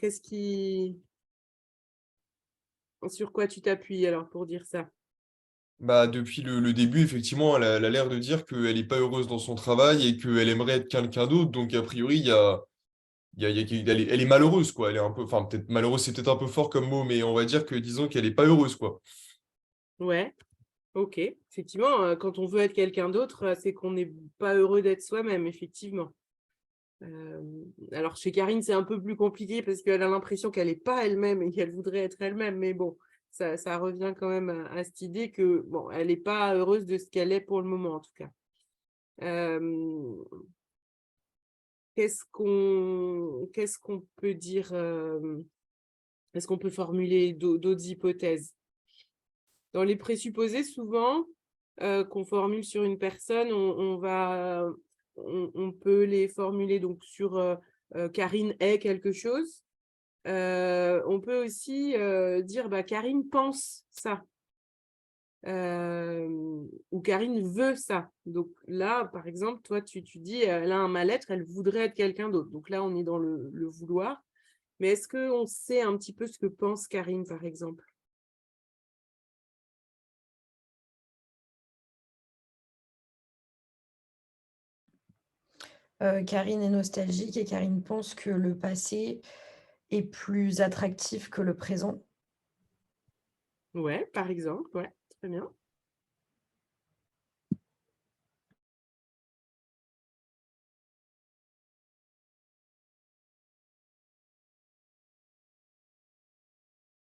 sur quoi tu t'appuies alors pour dire ça? Bah, depuis le début, effectivement, elle a l'air de dire qu'elle n'est pas heureuse dans son travail et qu'elle aimerait être quelqu'un d'autre. Donc, a priori, elle est malheureuse, quoi. Elle est un peu, enfin, peut-être malheureuse, c'est peut-être un peu fort comme mot, mais on va dire que disons qu'elle n'est pas heureuse, quoi. Ouais, ok. Effectivement, quand on veut être quelqu'un d'autre, c'est qu'on n'est pas heureux d'être soi-même, effectivement. Alors, chez Karine, c'est un peu plus compliqué parce qu'elle a l'impression qu'elle n'est pas elle-même et qu'elle voudrait être elle-même. Mais bon, ça revient quand même à cette idée que, bon, elle n'est pas heureuse de ce qu'elle est pour le moment, en tout cas. Qu'est-ce qu'on peut dire? Est-ce qu'on peut formuler d'autres hypothèses? Dans les présupposés, souvent, qu'on formule sur une personne, on peut les formuler donc sur Karine est quelque chose. On peut aussi dire Karine pense ça. Ou Karine veut ça. Donc là, par exemple, toi, tu dis, elle a un mal-être, elle voudrait être quelqu'un d'autre. Donc là, on est dans le vouloir. Mais est-ce qu'on sait un petit peu ce que pense Karine, par exemple? Karine est nostalgique et Karine pense que le passé est plus attractif que le présent. Ouais, par exemple, ouais, très bien.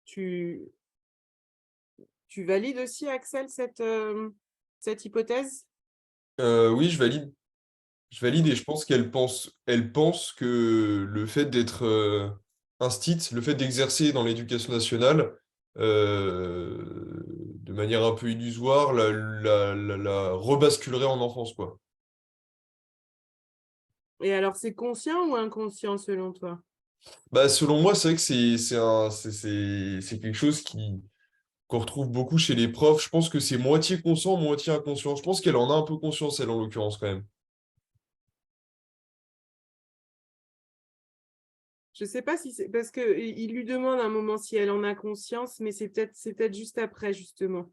Tu valides aussi, Axel, cette hypothèse? Oui, je valide. Je valide et je pense elle pense que le fait d'être instit, le fait d'exercer dans l'éducation nationale, de manière un peu illusoire, la rebasculerait en enfance, quoi. Et alors, c'est conscient ou inconscient selon toi? Bah, selon moi, c'est vrai que c'est quelque chose qu'on retrouve beaucoup chez les profs. Je pense que c'est moitié conscient, moitié inconscient. Je pense qu'elle en a un peu conscience, elle, en l'occurrence, quand même. Je ne sais pas si c'est parce qu'il lui demande à un moment si elle en a conscience, mais c'est peut-être juste après, justement.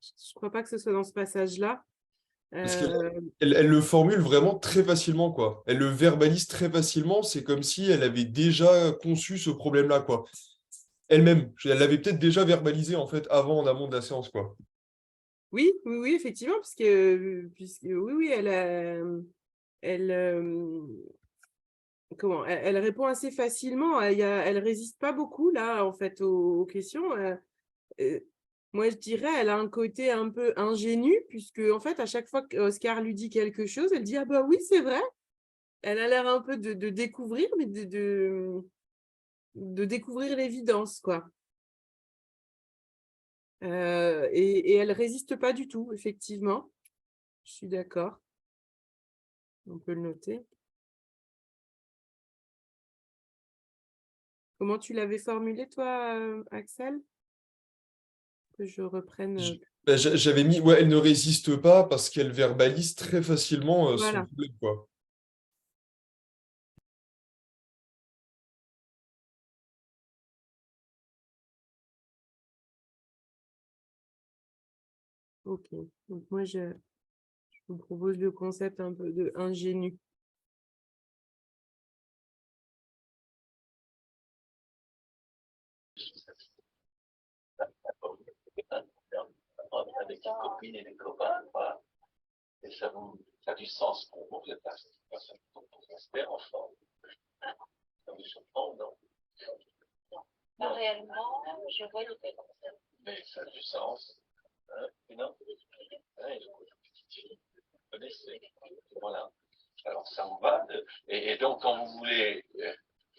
Je ne crois pas que ce soit dans ce passage-là. Parce qu'elle Euh, elle le formule vraiment très facilement, quoi. Elle le verbalise très facilement. C'est comme si elle avait déjà conçu ce problème-là, quoi. Elle-même. Elle l'avait peut-être déjà verbalisé, en fait, avant, en amont de la séance, quoi. oui, oui, oui, effectivement, puisque oui, oui, elle, elle répond assez facilement. Elle résiste pas beaucoup là, en fait, aux questions. Moi, je dirais, elle a un côté un peu ingénu, puisque en fait, à chaque fois qu'Oscar lui dit quelque chose, elle dit « Ah bah oui, c'est vrai ». Elle a l'air un peu de découvrir, mais de découvrir l'évidence, quoi. Et elle résiste pas du tout, effectivement. Je suis d'accord. On peut le noter. Comment tu l'avais formulé, toi, Axel? Que je reprenne. J'avais mis, ouais, elle ne résiste pas parce qu'elle verbalise très facilement son Voilà. problème, quoi. Ok. Donc moi, je vous propose le concept un peu de ingénu. Avec une copine et des copains, voilà. Et ça a du sens pour vous, vous êtes la personne dont on espère enfant. Ça vous surprend, non? Pas réellement, je vois le concept. Mais ça a du sens. Hein? Non? Ouais, petite fille, vous connaissez. Voilà. Alors ça vous va. Et donc, quand vous voulez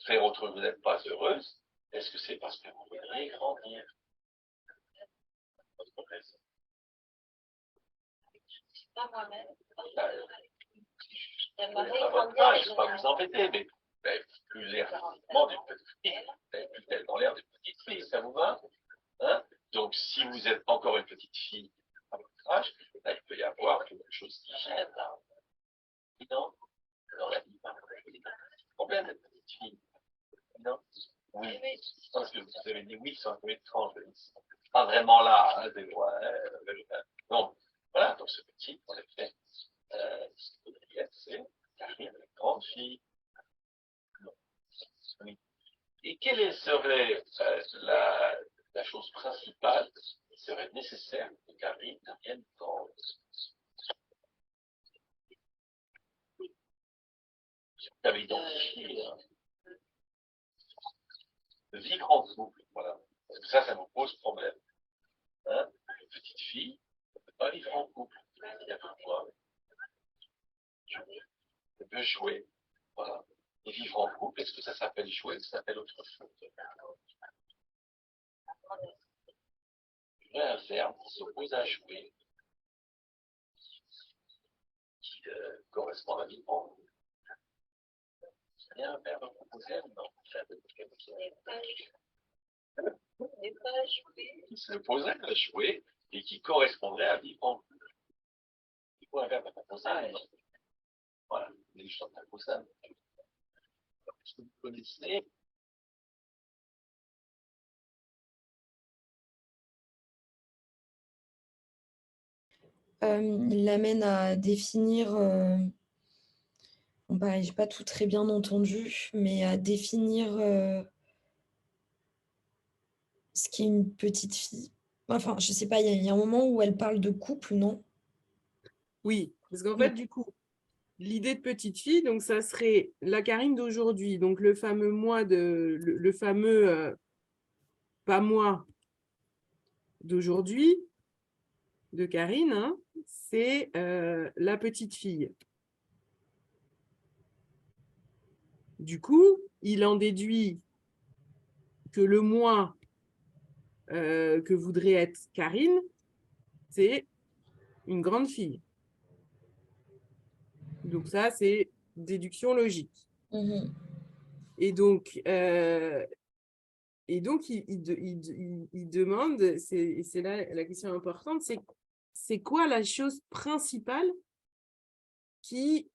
faire autre chose, vous n'êtes pas heureuse, est-ce que c'est parce que vous voudriez grandir? Votre raison. Pas moi-même. J'aimerais grandir. Je ne vais pas vous embêter, mais vous n'avez plus l'air d'une petite fille. Vous n'avez plus l'air dans l'air d'une petite fille, ça vous va? Hein? Donc, si vous êtes encore une petite fille à votre âge, là, il peut y avoir quelque chose qui gêne. Non? Alors, la vie, problème d'être petite fille. Non? Oui. Parce que vous avez dit oui, c'est un peu étrange. Pas vraiment là. Hein, donc, voilà, donc ce petit, en effet, ce que vous dire, c'est Karine, une grande fille. Oui. Et quelle serait la chose principale qui serait nécessaire que Karine devienne grande? Vous avez identifié, hein, vivre en couple, voilà. Parce que ça vous pose problème. Hein? Une petite fille ne peut pas vivre en couple. Il y a pourquoi? Elle peut jouer, voilà. Et vivre en couple, est-ce que ça s'appelle jouer ou ça s'appelle autre chose? Il y a un verbe qui s'oppose à jouer, qui correspond à vivre en couple. Il y a un verbe opposé, non? Qui s'opposerait à jouer et qui correspondrait à vivre en couple. Il faut un verbe opposé, non? Voilà, les choses opposées. Est-ce que vous connaissez? Il l'amène à définir, bon pareil, j'ai pas tout très bien entendu, mais à définir ce qu'est une petite fille. Enfin, je sais pas, il y a un moment où elle parle de couple, non? Oui, parce qu'en Oui. fait, du coup, l'idée de petite fille, donc ça serait la Karine d'aujourd'hui, donc le fameux moi le fameux pas moi d'aujourd'hui de Karine, hein, c'est la petite fille. Du coup, il en déduit que le moi que voudrait être Karine, c'est une grande fille. Donc ça, c'est déduction logique. Mmh. Et donc, il demande, c'est là la question importante, c'est quoi la chose principale qui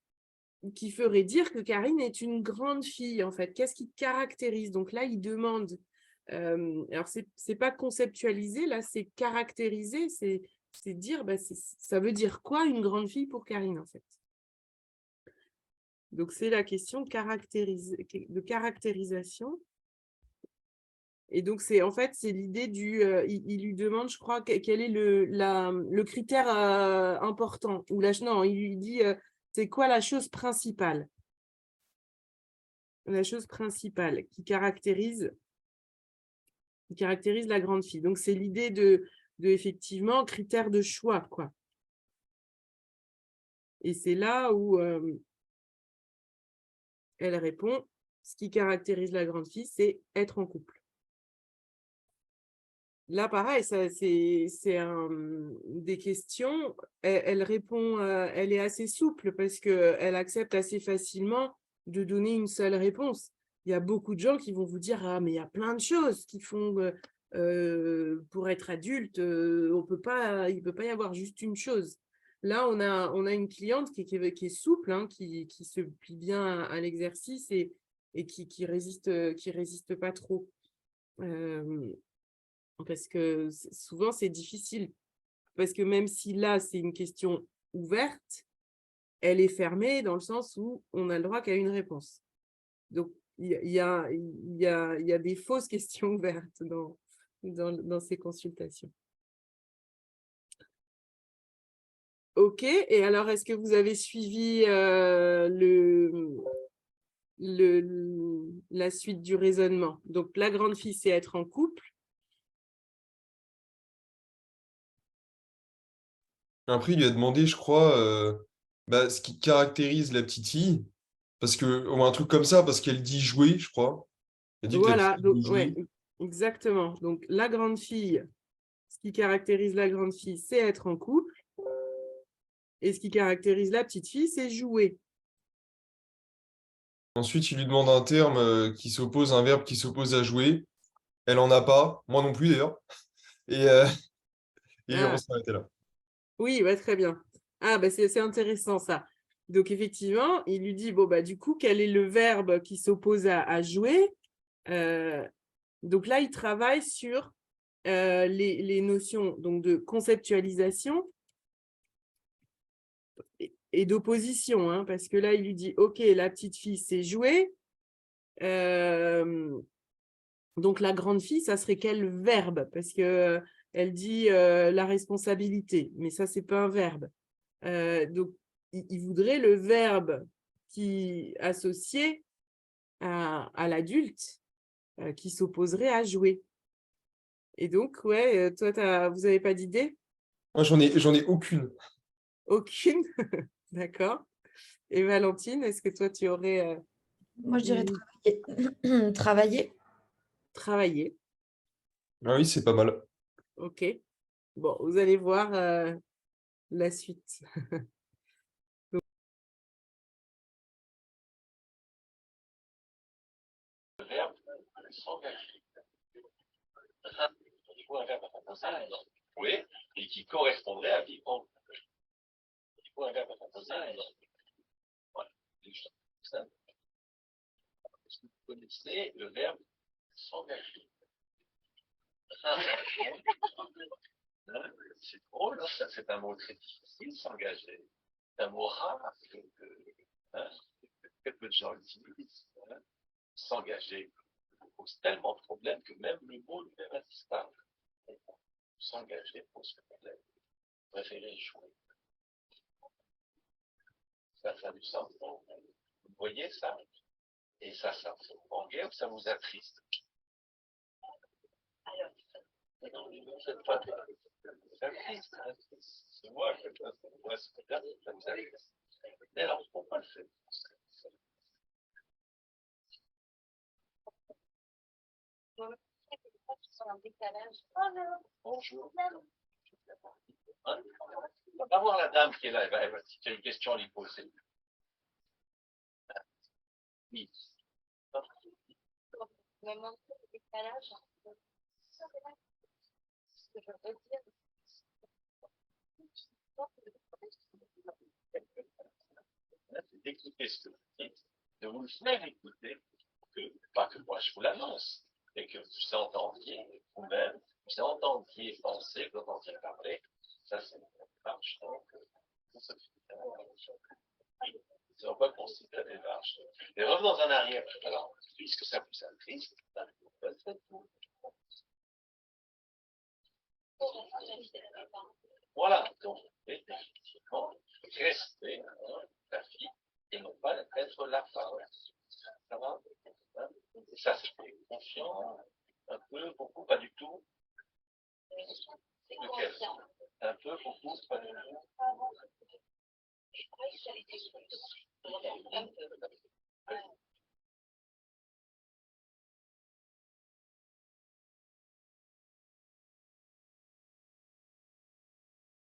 ferait dire que Karine est une grande fille, en fait? Qu'est-ce qui caractérise? Donc là, il demande, alors c'est pas conceptualisé, là, c'est caractérisé, c'est dire, bah, ça veut dire quoi une grande fille pour Karine, en fait? Donc c'est la question de caractérisation. Et donc, en fait, c'est l'idée du... il lui demande, je crois, quel est le critère important. Ou non, il lui dit, c'est quoi la chose principale? La chose principale qui caractérise la grande fille. Donc, c'est l'idée effectivement critères de choix, quoi. Et c'est là où elle répond, ce qui caractérise la grande fille, c'est être en couple. Là, pareil, c'est des questions. Elle répond, elle est assez souple parce qu'elle accepte assez facilement de donner une seule réponse. Il y a beaucoup de gens qui vont vous dire, ah, mais il y a plein de choses qui font pour être adulte, il ne peut pas y avoir juste une chose. Là, on a une cliente qui est souple, hein, qui se plie bien à l'exercice et qui résiste pas trop. Parce que souvent, c'est difficile. Parce que même si là, c'est une question ouverte, elle est fermée dans le sens où on a le droit qu'à une réponse. Donc, il y a des fausses questions ouvertes dans ces consultations. OK. Et alors, est-ce que vous avez suivi la suite du raisonnement? Donc, la grande fille, c'est être en couple. Après, il lui a demandé, je crois, ce qui caractérise la petite fille, parce que, ou un truc comme ça, parce qu'elle dit jouer, je crois. Elle dit que la petite Voilà, fille donc, dit ouais, jouer. exactement. Donc, la grande fille, ce qui caractérise la grande fille, c'est être en couple. Et ce qui caractérise la petite fille, c'est jouer. Ensuite, il lui demande un terme un verbe qui s'oppose à jouer. Elle en a pas, moi non plus d'ailleurs. Et, et on Ah, s'est arrêté là. oui, bah, très bien. Ah, bah, c'est intéressant ça. Donc, effectivement, il lui dit, bon, bah, du coup, quel est le verbe qui s'oppose à jouer? Donc là, il travaille sur les notions donc, de conceptualisation et d'opposition, hein, parce que là, il lui dit, OK, la petite fille, c'est jouer. Donc, la grande fille, ça serait quel verbe? Parce que elle dit la responsabilité, mais ça, c'est pas un verbe. Donc, il voudrait le verbe qui associé à l'adulte qui s'opposerait à jouer. Et donc, ouais, toi, vous n'avez pas d'idée? Moi, j'en ai aucune. Aucune? D'accord. Et Valentine, est-ce que toi, tu aurais Moi, je dirais une- travailler. Travailler. Ah oui, c'est pas mal. OK. Bon, vous allez voir la suite. Le verbe s'engager. Il faut un verbe à composer. Oui, et qui correspondrait à vivre en couple. Il faut un verbe à composer. Voilà. Ça. Est-ce que vous connaissez le verbe s'engager? C'est drôle, hein, ça c'est un mot très difficile, s'engager. C'est un mot rare hein, que peu de gens utilisent. Hein. S'engager pose tellement de problèmes que même le mot lui-même a disparu. S'engager pose problème. Préférer jouer. Ça a du sens. Vous voyez ça? Et ça vous manquait ou ça vous attriste? Non, c'est pas ça triste, hein. C'est moi, ça vous attriste. Mais alors, pourquoi le fait? Bonjour. Hein? On va voir la dame qui est là, si tu as une question à lui poser. Oui. C'est d'écouter ce que vous dites, de vous le faire écouter, pas que moi je vous l'annonce, mais que vous entendiez vous-même, vous entendiez penser, vous entendiez parler. Ça, c'est une démarche. Donc, on va considérer la démarche. Et revenons en arrière. Alors, puisque ça vous attriste, faites-vous. Voilà, donc, effectivement, rester la fille et non pas être la femme. Ça va? Et ça, c'est confiant, un peu, beaucoup, pas du tout. Lequel? Un peu, beaucoup, pas de...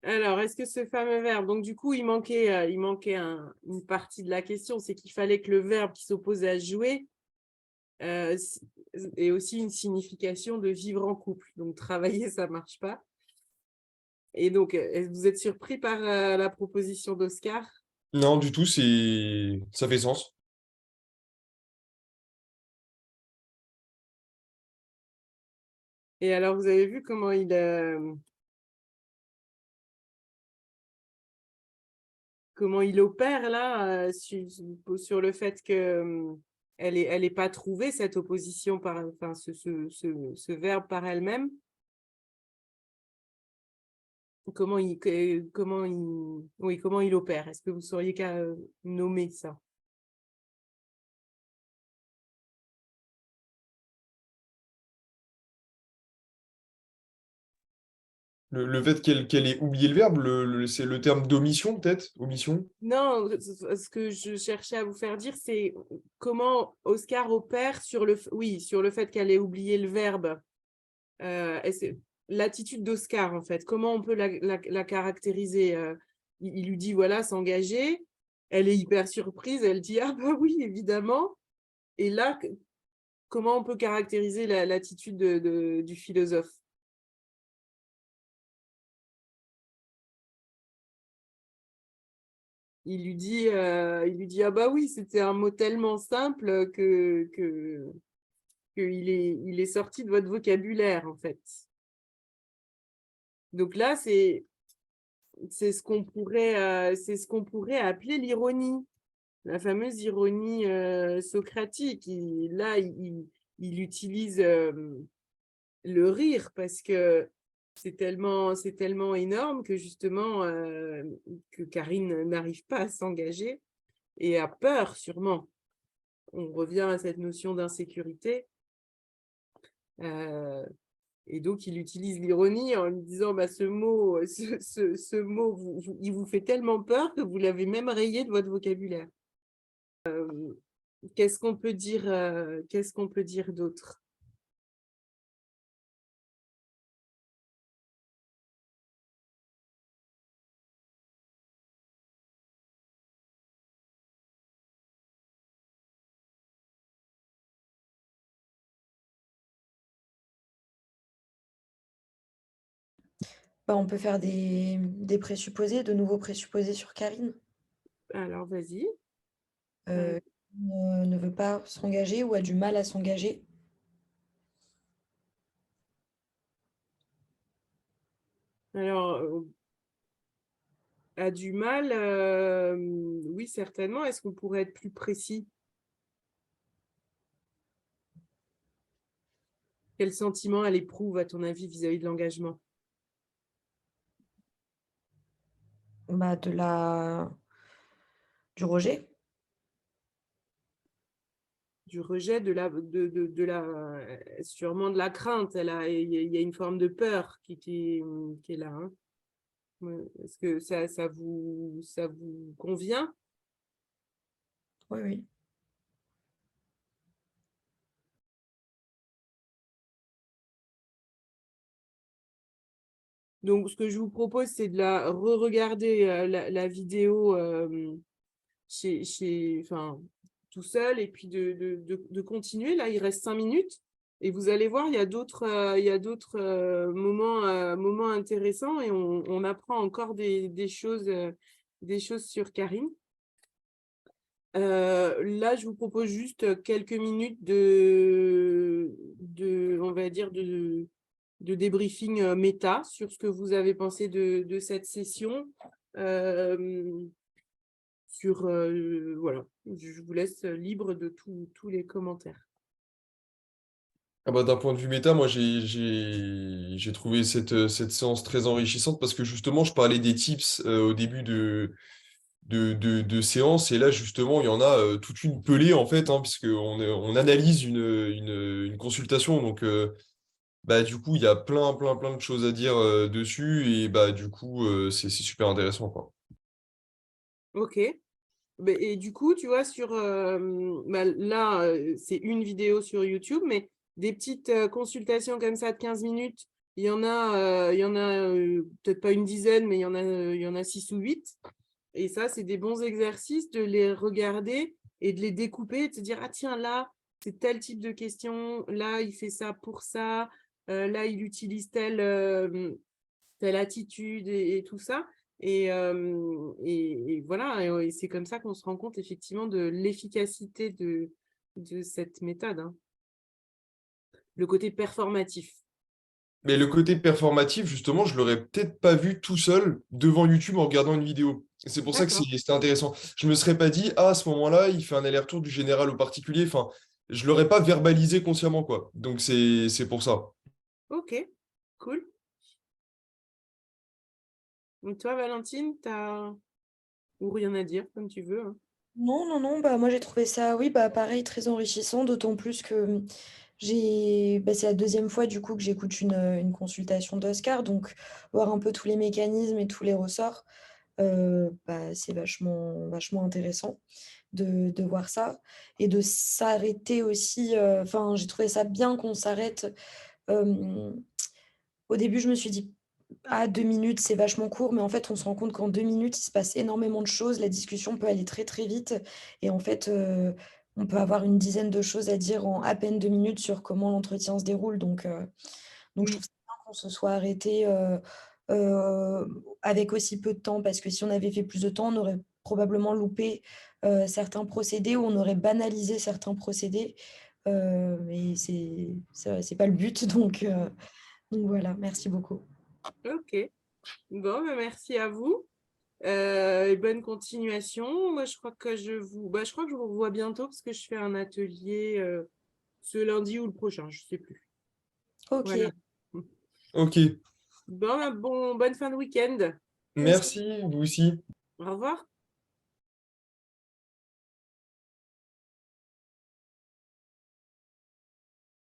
Alors, est-ce que ce fameux verbe, donc du coup, il manquait une partie de la question, c'est qu'il fallait que le verbe qui s'oppose à jouer ait aussi une signification de vivre en couple. Donc, travailler, ça ne marche pas. Et donc, est-ce que vous êtes surpris par la proposition d'Oscar? Non, du tout, ça fait sens. Et alors, vous avez vu comment il opère là sur le fait que elle est pas trouvée, cette opposition enfin ce verbe par elle-même. Comment il opère? Est-ce que vous sauriez qu'à nommer ça? Le fait qu'elle ait oublié le verbe, c'est le terme d'omission, peut-être? Omission? Non, ce que je cherchais à vous faire dire, c'est comment Oscar opère sur le fait qu'elle ait oublié le verbe. L'attitude d'Oscar, en fait, comment on peut la caractériser? Il lui dit, voilà, s'engager. Elle est hyper surprise, elle dit, ah bah oui, évidemment. Et là, comment on peut caractériser l'attitude du philosophe? Il lui dit, ah bah oui, c'était un mot tellement simple qu'il est sorti de votre vocabulaire, en fait. Donc là, c'est ce qu'on pourrait appeler l'ironie, la fameuse ironie socratique. Là, il utilise le rire parce que c'est tellement énorme que justement que Karine n'arrive pas à s'engager et a peur sûrement. On revient à cette notion d'insécurité. Et donc, il utilise l'ironie en lui disant bah, ce mot, il vous fait tellement peur que vous l'avez même rayé de votre vocabulaire. Qu'est-ce qu'on peut dire d'autre? Bah, on peut faire des présupposés, de nouveaux présupposés sur Karine. Alors, vas-y. Ne veut pas s'engager ou a du mal à s'engager. Alors, a du mal, oui, certainement. Est-ce qu'on pourrait être plus précis? Quel sentiment elle éprouve, à ton avis, vis-à-vis de l'engagement? Bah, du rejet. Du rejet, sûrement de la crainte. Il y a une forme de peur qui est là. Hein. Est-ce que ça vous convient? Oui, oui. Donc, ce que je vous propose, c'est de re-regarder la vidéo enfin, tout seul et puis de continuer. Là, il reste 5 minutes et vous allez voir, il y a d'autres moments intéressants et on apprend encore des choses sur Karine. Là, je vous propose juste quelques minutes on va dire, de débriefing méta sur ce que vous avez pensé de cette session. Voilà, je vous laisse libre de tous les commentaires. Ah bah, d'un point de vue méta, moi j'ai trouvé cette séance très enrichissante parce que justement je parlais des tips au début de séance et là justement il y en a toute une pelée en fait, hein, puisque on analyse une consultation donc bah, du coup, il y a plein de choses à dire dessus. Et bah, du coup, c'est super intéressant, quoi. Ok. Et du coup, tu vois, bah, là, c'est une vidéo sur YouTube, mais des petites consultations comme ça de 15 minutes, il y en a peut-être pas une dizaine, mais il y en a 6 ou 8. Et ça, c'est des bons exercices de les regarder et de les découper et de se dire, ah tiens, là, c'est tel type de question, là, il fait ça pour ça, là, il utilise telle attitude et tout ça. Et voilà, et c'est comme ça qu'on se rend compte effectivement de l'efficacité de cette méthode, hein. Le côté performatif. Mais le côté performatif, justement, je l'aurais peut-être pas vu tout seul devant YouTube en regardant une vidéo. C'est pour ça que D'accord. c'était intéressant. Je me serais pas dit, ah, à ce moment-là, il fait un aller-retour du général au particulier. Enfin, je l'aurais pas verbalisé consciemment, quoi. Donc c'est pour ça. Ok, cool. Donc toi, Valentine, t'as ou rien à dire, comme tu veux, hein. Non, non, non, bah moi j'ai trouvé ça, oui, bah pareil, très enrichissant, d'autant plus que c'est la deuxième fois du coup que j'écoute une consultation d'Oscar, donc voir un peu tous les mécanismes et tous les ressorts, bah, c'est vachement intéressant de voir ça et de s'arrêter aussi, enfin j'ai trouvé ça bien qu'on s'arrête. euh, Au début, je me suis dit, ah, 2 minutes, c'est vachement court, mais en fait, on se rend compte qu'en 2 minutes, il se passe énormément de choses. La discussion peut aller très, très vite. Et en fait, on peut avoir une dizaine de choses à dire en à peine 2 minutes sur comment l'entretien se déroule. Donc je trouve Oui, ça bien qu'on se soit arrêté euh, avec aussi peu de temps, parce que si on avait fait plus de temps, on aurait probablement loupé certains procédés ou on aurait banalisé certains procédés. Et c'est pas le but. Donc voilà, merci beaucoup. ok. Bon, bah, merci à vous. Et bonne continuation. Moi, je crois que je vous revois bientôt parce que je fais un atelier ce lundi ou le prochain, je sais plus. Voilà. Ok. Ok. Bonne fin de week-end. Merci, vous aussi. Au revoir.